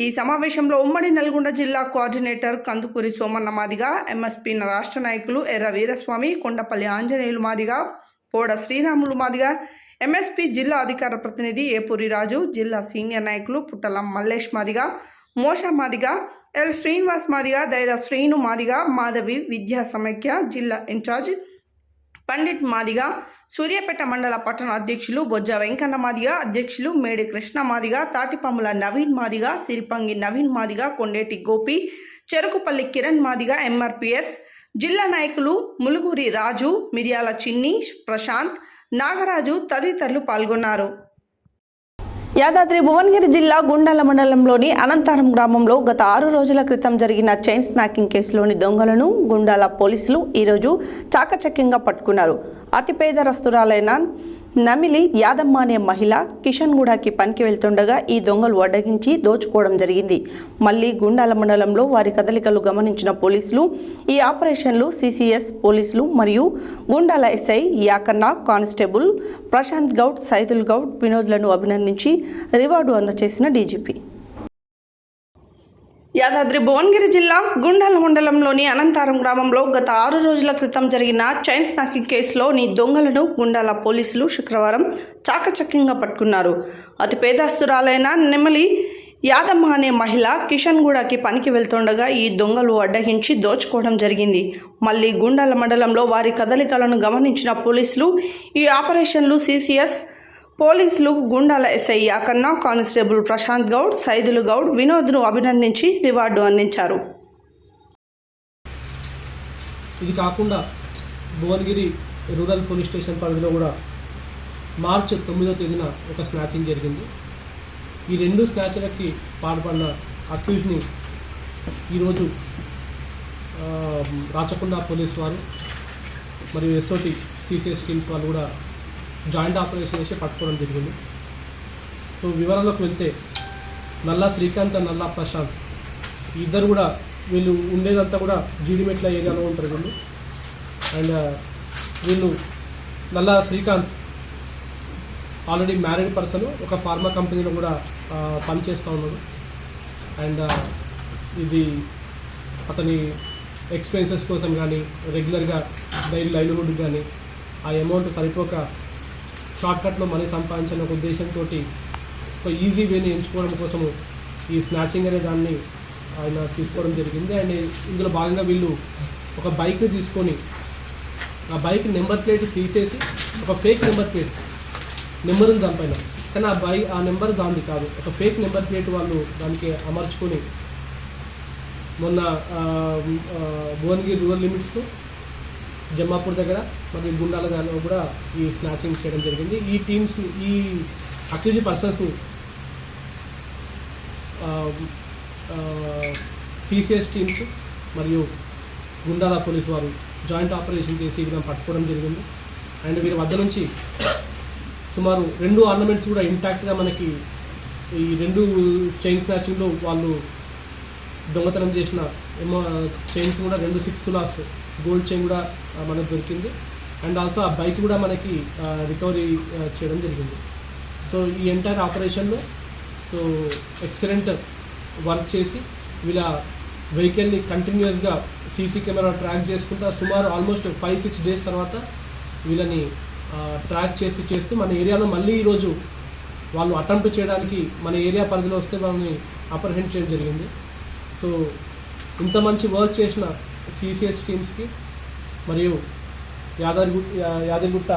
ఈ సమావేశంలో ఉమ్మడి నల్గొండ జిల్లా కోఆర్డినేటర్ కందుకూరి సోమన్న మాదిగ, ఎంఎస్పీ రాష్ట్ర నాయకులు ఎర్ర వీరస్వామి, కొండపల్లి ఆంజనేయులు మాదిగ, పోడ శ్రీరాములు మాదిగ, ఎంఎస్పీ జిల్లా అధికార ప్రతినిధి ఏపూరి రాజు, జిల్లా సీనియర్ నాయకులు పుట్టలం మల్లేష్ మాదిగ, మోషా మాదిగ, ఎల్ శ్రీనివాస్ మాదిగ, దైద శ్రీను మాదిగ, మాధవి విద్యా సమైక్య జిల్లా ఇన్ఛార్జ్ పండిట్ మాదిగ, సూర్యాపేట మండల పట్టణ అధ్యక్షులు బొజ్జ వెంకన్న మాదిగ, అధ్యక్షులు మేడి కృష్ణ మాదిగ, తాటిపమ్ముల నవీన్ మాదిగ, సిరిపంగి నవీన్ మాదిగ, కొండేటి గోపి, చెరుకుపల్లి కిరణ్ మాదిగ, ఎంఆర్పీఎస్ జిల్లా నాయకులు ములుగురి రాజు, మిర్యాల చిన్ని, ప్రశాంత్, నాగరాజు తదితరులు పాల్గొన్నారు. యాదాద్రి భువనగిరి జిల్లా గుండాల మండలంలోని అనంతారం గ్రామంలో గత 6 రోజుల క్రితం జరిగిన చైన్ స్నాకింగ్ కేసులోని దొంగలను గుండాల పోలీసులు ఈరోజు చాకచక్యంగా పట్టుకున్నారు. అతి పేదరస్తురాలైన నమిలి యాదమ్మ అనే మహిళ కిషన్గూడకి పనికి వెళ్తుండగా ఈ దొంగలు అడ్డగించి దోచుకోవడం జరిగింది. మళ్లీ గుండాల మండలంలో వారి కదలికలు గమనించిన పోలీసులు ఈ ఆపరేషన్లు సిసిఎస్ పోలీసులు మరియు గుండాల ఎస్ఐ యాకన్న, కానిస్టేబుల్ ప్రశాంత్ గౌడ్, సైదుల్ గౌడ్, వినోద్లను అభినందించి రివార్డు అందజేసిన డీజీపీ. యాదాద్రి భువనగిరి జిల్లా గుండాల మండలంలోని అనంతారం గ్రామంలో గత 6 రోజుల క్రితం జరిగిన చైన్ స్నాకింగ్ కేసులోని దొంగలను గుండాల పోలీసులు శుక్రవారం చాకచక్యంగా పట్టుకున్నారు. అతి పేదస్తురాలైన నెమలి యాదమ్మ అనే మహిళ కిషన్గూడకి పనికి వెళ్తుండగా ఈ దొంగలు అడ్డగించి దోచుకోవడం జరిగింది. మళ్ళీ గుండాల మండలంలో వారి కదలికలను గమనించిన పోలీసులు ఈ ఆపరేషన్లు సిసిఎస్ పోలీసులు గుండాల ఎస్ఐ యాకన్న, కానిస్టేబుల్ ప్రశాంత్ గౌడ్, సైదులు గౌడ్, వినోద్ను అభినందించి రివార్డు అందించారు. ఇది కాకుండా భువనగిరి రూరల్ పోలీస్ స్టేషన్ పరిధిలో కూడా మార్చి 9వ తేదీన ఒక స్నాచింగ్ జరిగింది. ఈ 2 స్నాచ్లకి పాల్పడిన అక్యూజ్ని ఈరోజు రాచకొండ పోలీస్ వారు మరియు ఎస్ఓటి సిసిఎస్ టీమ్స్ వాళ్ళు కూడా జాయింట్ ఆపరేషన్ చేసి పట్టుకోవడం జరిగింది. సో వివరాల్లోకి వెళ్తే నల్లా శ్రీకాంత్, నల్లా ప్రశాంత్ ఇద్దరు కూడా వీళ్ళు ఉండేదంతా కూడా జీడిమెట్ల ఏరియాలో ఉంటారు వీళ్ళు. అండ్ వీళ్ళు నల్లా శ్రీకాంత్ ఆల్రెడీ మ్యారీడ్ పర్సన్, ఒక ఫార్మా కంపెనీలో కూడా పనిచేస్తూ ఉన్నాడు. అండ్ ఇది అతని ఎక్స్పెన్సెస్ కోసం కానీ రెగ్యులర్గా డైలీ లైవ్లీహుడ్ కానీ ఆ అమౌంట్ సరిపోక షార్ట్కట్లో మనీ సంపాదించిన ఒక ఉద్దేశంతో ఒక ఈజీ వేని ఎంచుకోవడం కోసము ఈ స్నాచింగ్ అనే దాన్ని ఆయన తీసుకోవడం జరిగింది. అండ్ ఇందులో భాగంగా వీళ్ళు ఒక బైక్ని తీసుకొని ఆ బైక్ నెంబర్ ప్లేట్ తీసేసి ఒక ఫేక్ నెంబర్ ప్లేట్ నెంబర్ ఉంది దానిపైన, కానీ ఆ నెంబర్ దానిది కాదు, ఒక ఫేక్ నెంబర్ ప్లేట్ వాళ్ళు దానికి అమర్చుకొని మొన్న భువనగిరి రూరల్ లిమిట్స్లో జమ్మాపూర్ దగ్గర మరియు గుండాల గారిలో కూడా ఈ స్నాచింగ్ చేయడం జరిగింది. ఈ టీమ్స్ని, ఈ అక్యూజ్డ్ పర్సన్స్ని సిసిఎస్ టీమ్స్ మరియు గుండాల పోలీసు వారు జాయింట్ ఆపరేషన్ చేసి వీళ్ళని పట్టుకోవడం జరిగింది. అండ్ వీరి వద్ద నుంచి సుమారు 2 ఆర్నమెంట్స్ కూడా ఇంటాక్ట్గా మనకి ఈ 2 చైన్ స్నాచింగ్లో వాళ్ళు దొంగతనం చేసిన చైన్స్ కూడా 2 6 తులాస్ గోల్డ్ చైన్ కూడా మనకు దొరికింది. అండ్ ఆల్సో ఆ బైక్ కూడా మనకి రికవరీ చేయడం జరిగింది. సో ఈ ఎంటైర్ ఆపరేషన్లో సో ఎక్సలెంట్ వర్క్ చేసి వీళ్ళ వెహికల్ని కంటిన్యూస్గా సీసీ కెమెరా ట్రాక్ చేసుకుంటా సుమారు ఆల్మోస్ట్ 5-6 డేస్ తర్వాత వీళ్ళని ట్రాక్ చేస్తూ మన ఏరియాలో మళ్ళీ ఈరోజు వాళ్ళు అటెంప్ట్ చేయడానికి మన ఏరియా పరిధిలో వస్తే వాళ్ళని అప్రహెండ్ చేయడం జరిగింది. సో ఇంత మంచి వర్క్ చేసిన సిసిఎస్ టీమ్స్కి మరియు యాదగిరిగుట్ట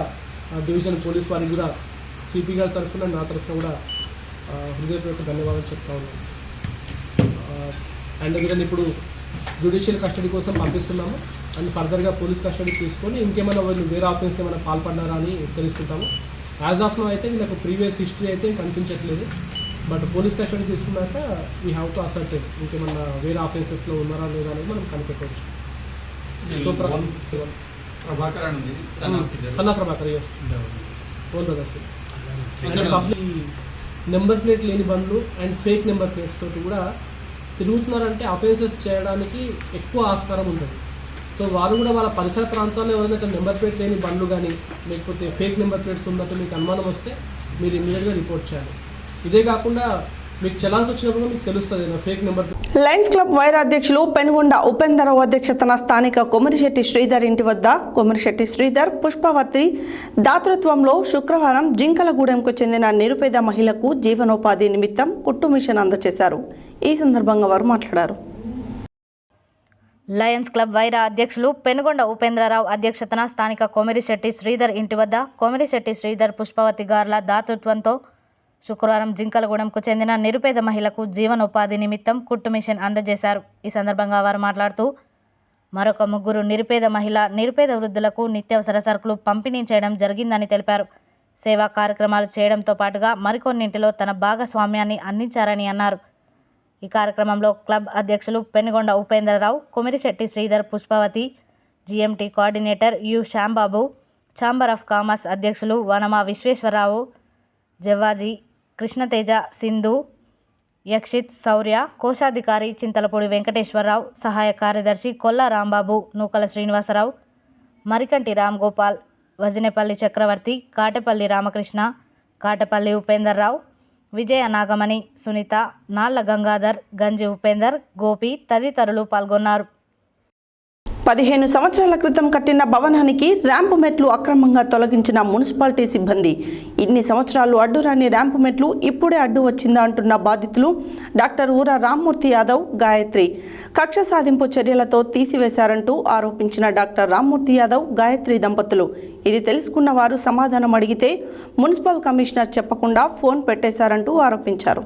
డివిజన్ పోలీస్ వారికి కూడా సిపి గారి తరఫున, నా తరఫున కూడా హృదయపూర్వక ధన్యవాదాలు చెప్తా ఉన్నాను. అండ్ వీళ్ళని ఇప్పుడు జ్యుడిషియల్ కస్టడీ కోసం పంపిస్తున్నాము. అండ్ ఫర్దర్గా పోలీస్ కస్టడీ తీసుకొని ఇంకేమైనా వాళ్ళు వేరే ఆఫెన్స్కి ఏమైనా పాల్పడినారా అని తెలుసుకుంటాము. యాజ్ ఆఫ్ నో అయితే వీళ్ళకు ప్రీవియస్ హిస్టరీ అయితే కనిపించట్లేదు. బట్ పోలీస్ కస్టడీ తీసుకున్నాక వీ హ్యావ్ టు అసర్టైన్ ఇంకేమన్నా వేరే ఆఫెన్సెస్లో ఉన్నారా లేదా అనేది మనం కనిపెట్టవచ్చు. So Sanna Prabhakar as own brothers public number plate లేని బండ్లు అండ్ ఫేక్ నెంబర్ ప్లేట్స్ తోటి కూడా తిరుగుతున్నారంటే అఫెన్సెస్ చేయడానికి ఎక్కువ ఆస్కారం ఉంటుంది. సో వారు కూడా వాళ్ళ పరిసర ప్రాంతాల్లో ఎవరైనా నెంబర్ ప్లేట్ లేని బండ్లు కానీ లేకపోతే ఫేక్ నెంబర్ ప్లేట్స్ ఉన్నట్టు మీకు అనుమానం వస్తే మీరు ఇమీడియట్గా రిపోర్ట్ చేయాలి. ఇదే కాకుండా మీకు చలాన్స్ వచ్చినప్పుడు మీకు తెలుస్తుంది fake number. Lions club wire అధ్యక్షులు పెనుగొండ ఉపేంద్రరావు అధ్యక్షతన స్థానిక కొమిరిశెట్టి శ్రీధర్ ఇంటి వద్ద కొమిరిశెట్టి శ్రీధర్, పుష్పవతి దాతృత్వంలో శుక్రవారం జింకలగూడెంకు చెందిన నిరుపేద మహిళకు జీవనోపాధి నిమిత్తం కుట్టు మిషన్ అందజేశారు. ఈ సందర్భంగా వారు మాట్లాడారు. లయన్స్ క్లబ్ వైరా అధ్యక్షులు పెనుగొండ ఉపేంద్రరావు అధ్యక్షతన స్థానిక కొమిరిశెట్టి శ్రీధర్ ఇంటి వద్ద కొమిరిశెట్టి శ్రీధర్, పుష్పవతి గార్ల దాతృత్వంతో శుక్రవారం జింకలగూడెంకు చెందిన నిరుపేద మహిళకు జీవనోపాధి నిమిత్తం కుట్టు మిషన్ అందజేశారు. ఈ సందర్భంగా వారు మాట్లాడుతూ మరొక 3 నిరుపేద వృద్ధులకు నిత్యావసర సరుకులు పంపిణీ చేయడం జరిగిందని తెలిపారు. సేవా కార్యక్రమాలు చేయడంతో పాటుగా మరికొన్నింటిలో తన భాగస్వామ్యాన్ని అందించారని అన్నారు. ఈ కార్యక్రమంలో క్లబ్ అధ్యక్షులు Penugonda Upendrarao, Komirishetty Sridhar, Pushpavathi, GMT coordinator U Shyambabu, chamber of commerce అధ్యక్షులు వనమా విశ్వేశ్వరరావు, జవ్వాజీ, కృష్ణతేజ, సింధు, యక్షిత్, శౌర్య, కోశాధికారి చింతలపూడి వెంకటేశ్వరరావు, సహాయ కార్యదర్శి కొల్లా రాంబాబు, నూకల శ్రీనివాసరావు, మరికంటి రామ్ గోపాల్, వజినేపల్లి చక్రవర్తి, కాటపల్లి రామకృష్ణ, కాటపల్లి ఉపేందర్రావు, విజయ నాగమణి, సునీత, నాళ్ల గంగాధర్, గంజి ఉపేందర్, గోపి తదితరులు పాల్గొన్నారు. 15 సంవత్సరాల క్రితం కట్టిన భవనానికి ర్యాంపు మెట్లు అక్రమంగా తొలగించిన మున్సిపాలిటీ సిబ్బంది. ఇన్ని సంవత్సరాలు అడ్డురాని ర్యాంపు మెట్లు ఇప్పుడే అడ్డు వచ్చిందా అంటున్న బాధితులు డాక్టర్ ఊర రామ్మూర్తి యాదవ్, గాయత్రి. కక్ష సాధింపు చర్యలతో తీసివేశారంటూ ఆరోపించిన డాక్టర్ రామ్మూర్తి యాదవ్, గాయత్రి దంపతులు ఇది తెలుసుకున్న వారు సమాధానం అడిగితే మున్సిపల్ కమిషనర్ చెప్పకుండా ఫోన్ పెట్టేశారంటూ ఆరోపించారు.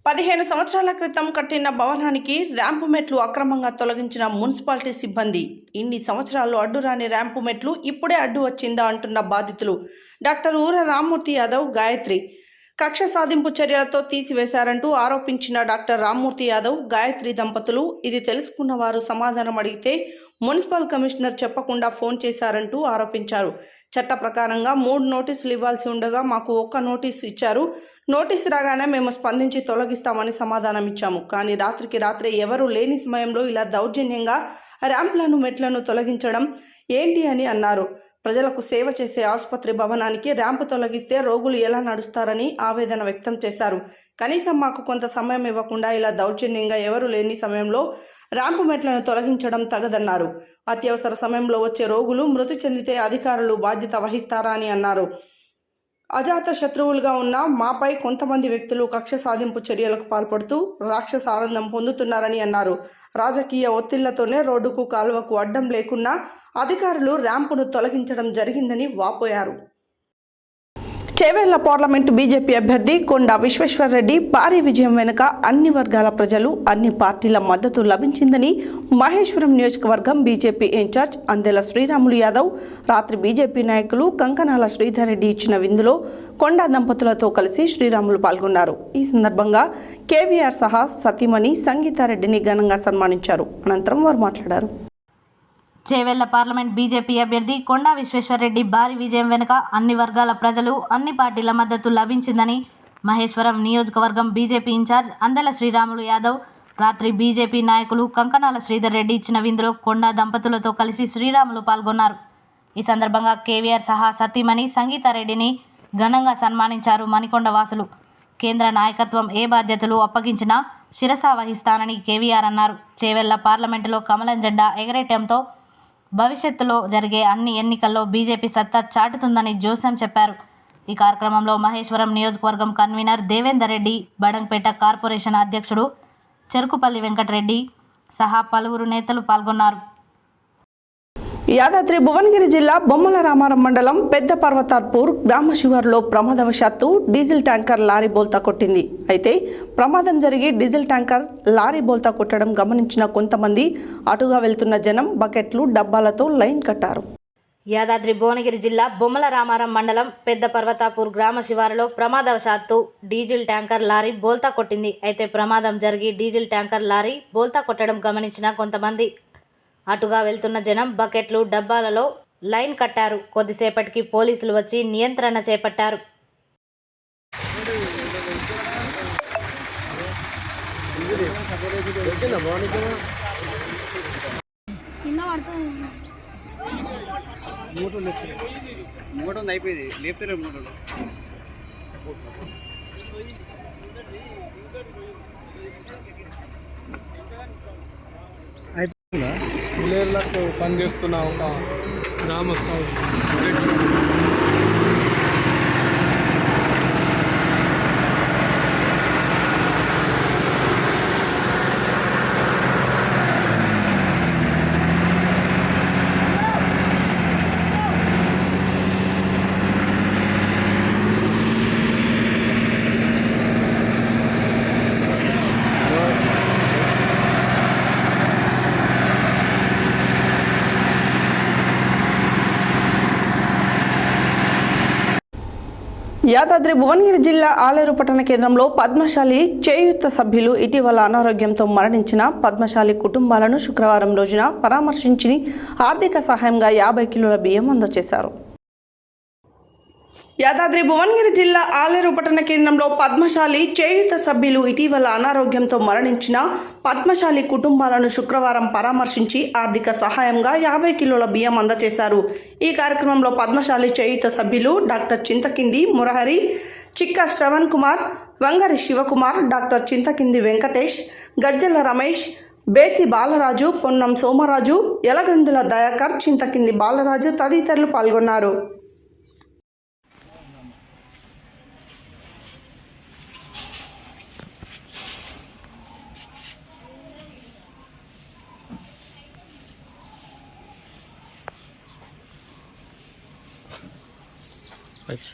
15 సంవత్సరాల క్రితం కట్టిన భవనానికి ర్యాంపు మెట్లు అక్రమంగా తొలగించిన మున్సిపాలిటీ సిబ్బంది. ఇన్ని సంవత్సరాలు అడ్డురాని ర్యాంపు మెట్లు ఇప్పుడే అడ్డు వచ్చిందా అంటున్న బాధితులు డాక్టర్ ఊర రామ్మూర్తి యాదవ్, గాయత్రి. కక్ష సాధింపు చర్యలతో తీసివేశారంటూ ఆరోపించిన డాక్టర్ రామ్మూర్తి యాదవ్, గాయత్రి దంపతులు ఇది తెలుసుకున్న వారు సమాధానం అడిగితే మున్సిపల్ కమిషనర్ చెప్పకుండా ఫోన్ చేశారంటూ ఆరోపించారు. చట్ట ప్రకారంగా 3 నోటీసులు ఇవ్వాల్సి ఉండగా మాకు 1 నోటీసు ఇచ్చారు. నోటీసు రాగానే మేము స్పందించి తొలగిస్తామని సమాధానం ఇచ్చాము. కానీ రాత్రికి రాత్రే ఎవరూ లేని సమయంలో ఇలా దౌర్జన్యంగా ర్యాంప్లను, మెట్లను తొలగించడం ఏంటి అని అన్నారు. ప్రజలకు సేవ చేసే ఆసుపత్రి భవనానికి ర్యాంపు తొలగిస్తే రోగులు ఎలా నడుస్తారని ఆవేదన వ్యక్తం చేశారు. కనీసం మాకు కొంత సమయం ఇవ్వకుండా ఇలా దౌర్జన్యంగా ఎవరు లేని సమయంలో ర్యాంపు మెట్లను తొలగించడం తగదన్నారు. అత్యవసర సమయంలో వచ్చే రోగులు మృతి చెందితే అధికారులు బాధ్యత వహిస్తారా అని అన్నారు. అజాత శత్రువులుగా ఉన్న మాపై కొంతమంది వ్యక్తులు కక్ష సాధింపు చర్యలకు పాల్పడుతూ రాక్షస ఆనందం పొందుతున్నారని అన్నారు. రాజకీయ ఒత్తిళ్లతోనే రోడ్డుకు, కాలువకు అడ్డం లేకున్నా అధికారులు ర్యాంపును తొలగించడం జరిగిందని వాపోయారు. చేవెళ్ల పార్లమెంటు బీజేపీ అభ్యర్థి కొండా విశ్వేశ్వర్రెడ్డి భారీ విజయం వెనుక అన్ని వర్గాల ప్రజలు, అన్ని పార్టీల మద్దతు లభించిందని మహేశ్వరం నియోజకవర్గం బీజేపీ ఇన్ఛార్జ్ అందెల శ్రీరాములు యాదవ్ రాత్రి బీజేపీ నాయకులు కంకనాల శ్రీధర్ రెడ్డి ఇచ్చిన విందులో కొండా దంపతులతో కలిసి శ్రీరాములు పాల్గొన్నారు. ఈ సందర్భంగా కేవీఆర్ సహా సతీమణి సంగీతారెడ్డిని ఘనంగా సన్మానించారు. అనంతరం వారు మాట్లాడారు. చేవెళ్ల పార్లమెంట్ బీజేపీ అభ్యర్థి కొండా విశ్వేశ్వర్రెడ్డి భారీ విజయం వెనుక అన్ని వర్గాల ప్రజలు, అన్ని పార్టీల మద్దతు లభించిందని మహేశ్వరం నియోజకవర్గం బీజేపీ ఇన్ఛార్జ్ అందెల శ్రీరాములు యాదవ్ రాత్రి బీజేపీ నాయకులు కంకనాల శ్రీధర్ రెడ్డి ఇచ్చిన విందులో కొండా దంపతులతో కలిసి శ్రీరాములు పాల్గొన్నారు. ఈ సందర్భంగా కేవీఆర్ సహా సతీమణి సంగీతారెడ్డిని ఘనంగా సన్మానించారు. మణికొండ వాసులు కేంద్ర నాయకత్వం ఏ బాధ్యతలు అప్పగించినా శిరసా వహిస్తానని కేవీఆర్ అన్నారు. చేవెళ్ల పార్లమెంటులో కమలం జెండా ఎగరేయటంతో భవిష్యత్తులో జరిగే అన్ని ఎన్నికల్లో బీజేపీ సత్తా చాటుతుందని జోస్యం చెప్పారు. ఈ కార్యక్రమంలో మహేశ్వరం నియోజకవర్గం కన్వీనర్ దేవేందర్ రెడ్డి, బడంగపేట కార్పొరేషన్ అధ్యక్షుడు చెరుకుపల్లి వెంకటరెడ్డి సహా పలువురు నేతలు పాల్గొన్నారు. యాదాద్రి భువనగిరి జిల్లా బొమ్మల రామారం మండలం పెద్ద పర్వతార్పూర్ గ్రామ శివారులో ప్రమాదవశాత్తు డీజిల్ ట్యాంకర్ లారీ బోల్తా కొట్టింది. అయితే ప్రమాదం జరిగి డీజిల్ ట్యాంకర్ లారీ బోల్తా కొట్టడం గమనించిన కొంతమంది అటుగా వెళ్తున్న జనం బకెట్లు, డబ్బాలతో లైన్ కట్టారు. యాదాద్రి భువనగిరి జిల్లా బొమ్మల రామారం మండలం పెద్ద పర్వతాపూర్ గ్రామ శివారులో ప్రమాదవశాత్తు డీజిల్ ట్యాంకర్ లారీ బోల్తా కొట్టింది. అయితే ప్రమాదం జరిగి డీజిల్ ట్యాంకర్ లారీ బోల్తా కొట్టడం గమనించిన కొంతమంది అటుగా వెళ్తున్న జనం బకెట్లు, డబ్బాలలో లైన్ కట్టారు. కొద్దిసేపటికి పోలీసులు వచ్చి నియంత్రణ చేపట్టారు. విలేజ్లకు పనిచేస్తున్న ఒక గ్రామస్థ యాదాద్రి భువనగిరి జిల్లా ఆలేరు పట్టణ కేంద్రంలో పద్మశాలి చేయూత సభ్యులు ఇటీవల అనారోగ్యంతో మరణించిన పద్మశాలి కుటుంబాలను శుక్రవారం రోజున పరామర్శించి ఆర్థిక సహాయంగా 50 కిలోల బియ్యం అందజేశారు. యాదాద్రి భువనగిరి జిల్లా ఆలేరు పట్టణ కేంద్రంలో పద్మశాలి చేయూత సభ్యులు ఇటీవల అనారోగ్యంతో మరణించిన పద్మశాలి కుటుంబాలను శుక్రవారం పరామర్శించి ఆర్థిక సహాయంగా 50 కిలోల బియ్యం అందజేశారు. ఈ కార్యక్రమంలో పద్మశాలి చేయూత సభ్యులు డాక్టర్ చింతకింది మురహరి, చిక్కా శ్రవణ్ కుమార్, వంగరి శివకుమార్, డాక్టర్ చింతకింది వెంకటేష్, గజ్జల రమేష్, బేతి బాలరాజు, పొన్నం సోమరాజు, యలగందుల దయాకర్, చింతకింది బాలరాజు తదితరులు పాల్గొన్నారు. పైకి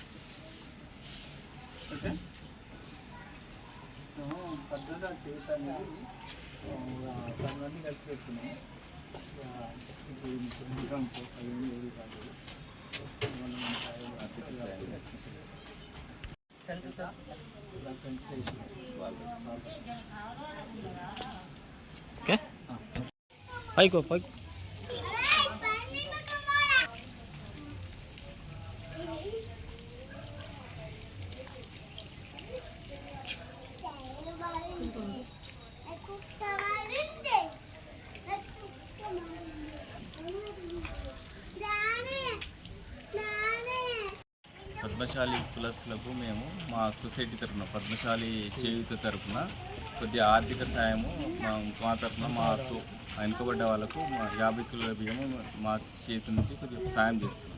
పద్మశాలి కులస్తులకు మేము మా సొసైటీ తరఫున పద్మశాలి చేయూత తరఫున కొద్దిగా ఆర్థిక సాయము మా తరఫున మాతో వెనుకబడ్డ వాళ్ళకు 50 కిలోల బియ్యము మా చేతి నుంచి కొద్దిగా సాయం చేస్తున్నాం.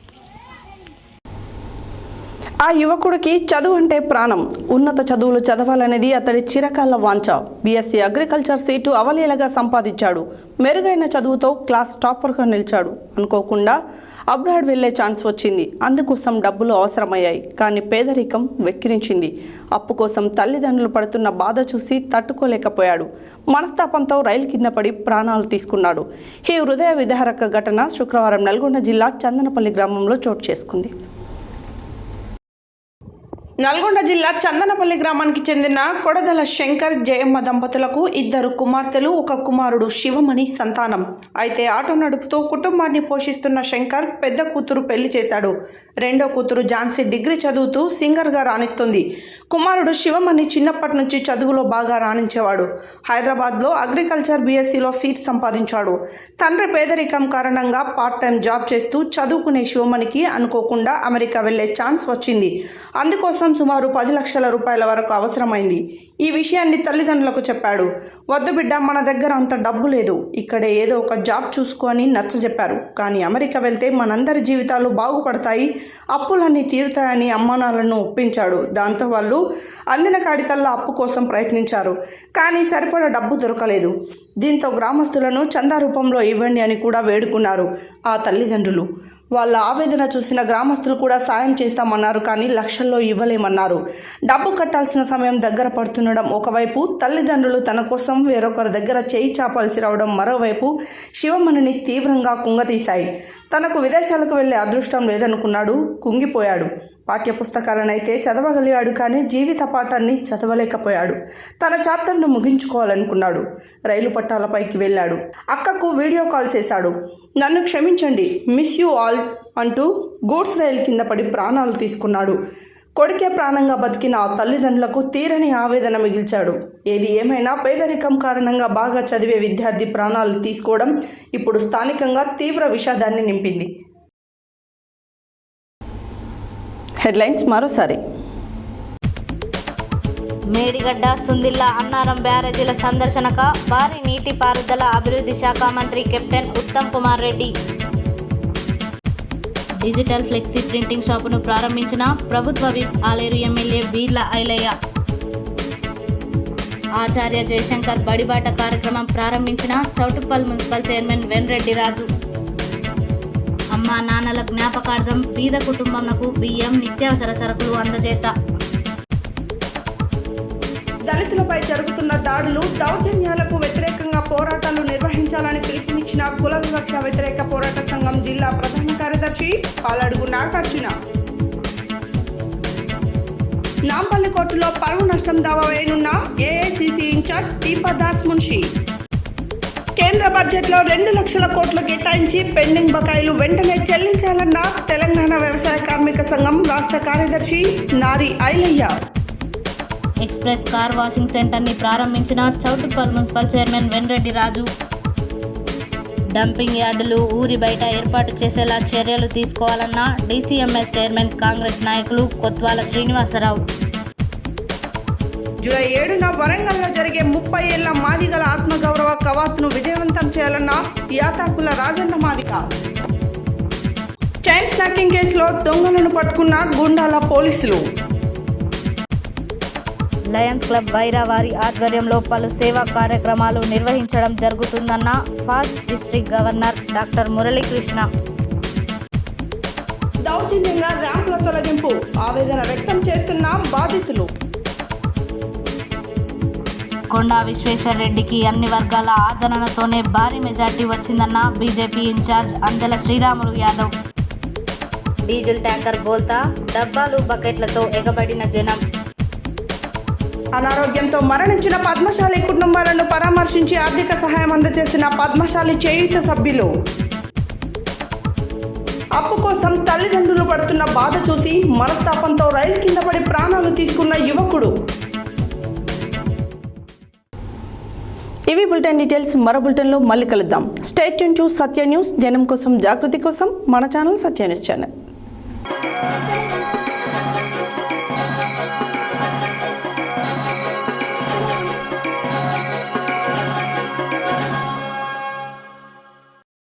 ఆ యువకుడికి చదువు అంటే ప్రాణం. ఉన్నత చదువులు చదవాలనేది అతడి చిరకాల వాంఛ. బీఎస్సీ అగ్రికల్చర్ సీటు అవలీలగా సంపాదించాడు. మెరుగైన చదువుతో క్లాస్ టాపర్గా నిలిచాడు. అనుకోకుండా అబ్రాడ్ వెళ్లే ఛాన్స్ వచ్చింది. అందుకోసం డబ్బులు అవసరమయ్యాయి. కానీ పేదరికం వెక్కిరించింది. అప్పు కోసం తల్లిదండ్రులు పడుతున్న బాధ చూసి తట్టుకోలేకపోయాడు. మనస్తాపంతో రైలు కింద పడి ప్రాణాలు తీసుకున్నాడు. ఈ హృదయ విదారక ఘటన శుక్రవారం నల్గొండ జిల్లా చందనపల్లి గ్రామంలో చోటు చేసుకుంది. నల్గొండ జిల్లా చందనపల్లి గ్రామానికి చెందిన కొడదల శంకర్ జయమ్మ దంపతులకు 2 కుమార్తెలు, 1 కుమారుడు శివమణి సంతానం. అయితే ఆటో నడుపుతూ కుటుంబాన్ని పోషిస్తున్న శంకర్ పెద్ద కూతురు పెళ్లి చేశాడు. రెండో కూతురు ఝాన్సీ డిగ్రీ చదువుతూ సింగర్గా రాణిస్తుంది. కుమారుడు శివమణి చిన్నప్పటి నుంచి చదువులో బాగా రాణించేవాడు. హైదరాబాద్లో అగ్రికల్చర్ బీఎస్సీలో సీట్ సంపాదించాడు. తండ్రి పేదరికం కారణంగా పార్ట్ టైం జాబ్ చేస్తూ చదువుకునే శివమణికి అనుకోకుండా అమెరికా వెళ్లే ఛాన్స్ వచ్చింది. అందుకోసం సుమారు 10 లక్షల రూపాయల వరకు అవసరమైంది. ఈ విషయాన్ని తల్లిదండ్రులకు చెప్పాడు. వద్దు బిడ్డ, మన దగ్గర అంత డబ్బు లేదు, ఇక్కడే ఏదో ఒక జాబ్ చూసుకొని నచ్చజెప్పారు. కానీ అమెరికా వెళ్తే మనందరి జీవితాలు బాగుపడతాయి, అప్పులన్నీ తీరుతాయని అమ్మానాలను ఒప్పించాడు. దాంతో వాళ్ళు అందిన కాడికల్లా అప్పు కోసం ప్రయత్నించారు. కానీ సరిపడా డబ్బు దొరకలేదు. దీంతో గ్రామస్తులను చందా రూపంలో ఇవ్వండి అని కూడా వేడుకున్నారు ఆ తల్లిదండ్రులు. వాళ్ళ ఆవేదన చూసిన గ్రామస్తులు కూడా సాయం చేస్తామన్నారు. కానీ లక్షల్లో ఇవ్వలేమన్నారు. డబ్బు కట్టాల్సిన సమయం దగ్గర పడుతుండడం ఒకవైపు, తల్లిదండ్రులు తన కోసం వేరొకరి దగ్గర చేయి చాపాల్సి రావడం మరోవైపు శివమణిని తీవ్రంగా కుంగతీశాయి. తనకు విదేశాలకు వెళ్లే అదృష్టం లేదనుకున్నాడు, కుంగిపోయాడు. పాఠ్యపుస్తకాలనైతే చదవగలిగాడు, కానీ జీవిత పాఠాన్ని చదవలేకపోయాడు. తన చాప్టర్ను ముగించుకోవాలనుకున్నాడు. రైలు పట్టాలపైకి వెళ్ళాడు. అక్కకు వీడియో కాల్ చేశాడు. నన్ను క్షమించండి, మిస్ యూ ఆల్ అంటూ గూడ్స్ రైలు కింద పడి ప్రాణాలు తీసుకున్నాడు. కొడుకే ప్రాణంగా బతికిన ఆ తల్లిదండ్రులకు తీరని ఆవేదన మిగిల్చాడు. ఏది ఏమైనా పేదరికం కారణంగా బాగా చదివే విద్యార్థి ప్రాణాలు తీసుకోవడం ఇప్పుడు స్థానికంగా తీవ్ర విషాదాన్ని నింపింది. హెడ్లైన్స్ మరోసారి. మేడిగడ్డ, సుందిల్ల, అన్నారం బ్యారేజీల సందర్శనక భారీ నీటిపారుదల అభివృద్ధి శాఖ మంత్రి captain Uttam Kumar Reddy. Digital flexi printing షాపును ప్రారంభించిన ప్రభుత్వ విప్ ఆలేరు ఎమ్మెల్యే బీర్ల ఐలయ్య. ఆచార్య జయశంకర్ బడిబాట కార్యక్రమం ప్రారంభించిన చౌటుప్పల్ మున్సిపల్ చైర్మన్ వెన్రెడ్డి రాజు. అమ్మా నాన్నల జ్ఞాపకార్థం బీద కుటుంబంకు బియ్యం, నిత్యావసర సరుకులు అందజేత. దళితులపై జరుగుతున్న దాడులు, దౌర్జన్యాలకు వ్యతిరేకంగా పోరాటాలు నిర్వహించాలని పిలుపునిచ్చిన కుల వివక్ష వ్యతిరేక పోరాట సంఘం జిల్లా ప్రధాన కార్యదర్శి పాలడుగు నాగార్జున. నాంపల్లి కోర్టులో పరువు నష్టం దావా వేయనున్న ఏఐసిసి ఇన్ఛార్జ్ దీపాదాస్ మున్షి. కేంద్ర బడ్జెట్లో 2 లక్షల కోట్లు కేటాయించి పెండింగ్ బకాయిలు వెంటనే చెల్లించాలన్న తెలంగాణ వ్యవసాయ కార్మిక సంఘం రాష్ట్ర కార్యదర్శి నారి ఐలయ్య. ఎక్స్ప్రెస్ కార్ వాషింగ్ సెంటర్ని ప్రారంభించిన చౌటుప్పల్ మున్సిపల్ చైర్మన్ వెన్రెడ్డి రాజు. డంపింగ్ యార్డులు ఊరి బయట ఏర్పాటు చేసేలా చర్యలు తీసుకోవాలన్న డీసీఎంఎస్ చైర్మన్ కాంగ్రెస్ నాయకులు కొత్వాల శ్రీనివాసరావు. జూలై 7న వరంగల్లో జరిగే 30 ఏళ్ల మాదిగల ఆత్మగౌరవ కవాతును విజయవంతం చేయాలన్న యాతాకుల రాజన్న మాదిగ. చైన్ స్నాకింగ్ కేసులో దొంగలను పట్టుకున్న గుండాల పోలీసులు. లయన్స్ క్లబ్ వైరావారి ఆధ్వర్యంలో పలు సేవా కార్యక్రమాలు నిర్వహించడం జరుగుతుందన్న past district governor doctor Muralikrishna. దౌర్జన్యంగా ర్యాంపుల తొలగింపు ఆవేదన వ్యక్తం చేస్తున్న బాధితులు. కొండా విశ్వేశ్వర్ రెడ్డికి అన్ని వర్గాల ఆదరణతోనే భారీ మెజార్టీ వచ్చిందన్న BJP in-charge Andela Sriramulu Yadav. Diesel tanker బోల్తా డబ్బాలు బకెట్లతో ఎగబడిన జనం. అనారోగ్యంతో మరణించిన పద్మశాలి కుటుంబాలను పరామర్శించి ఆర్థిక సహాయం అందజేసిన పద్మశాలి చేయూత సభ్యులు. అప్పు కోసం తల్లిదండ్రులు పడుతున్న బాధ చూసి మనస్తాపంతో రైలు కింద పడి ప్రాణాలు తీసుకున్న యువకుడు. ఇవి బులెటిన్ డీటెయిల్స్. మరో బులెటిన్లో మళ్ళీ కలుద్దాం. Stay tune to Satya news. జనం కోసం, జాగృతి కోసం మన ఛానల్ సత్య న్యూస్ ఛానల్.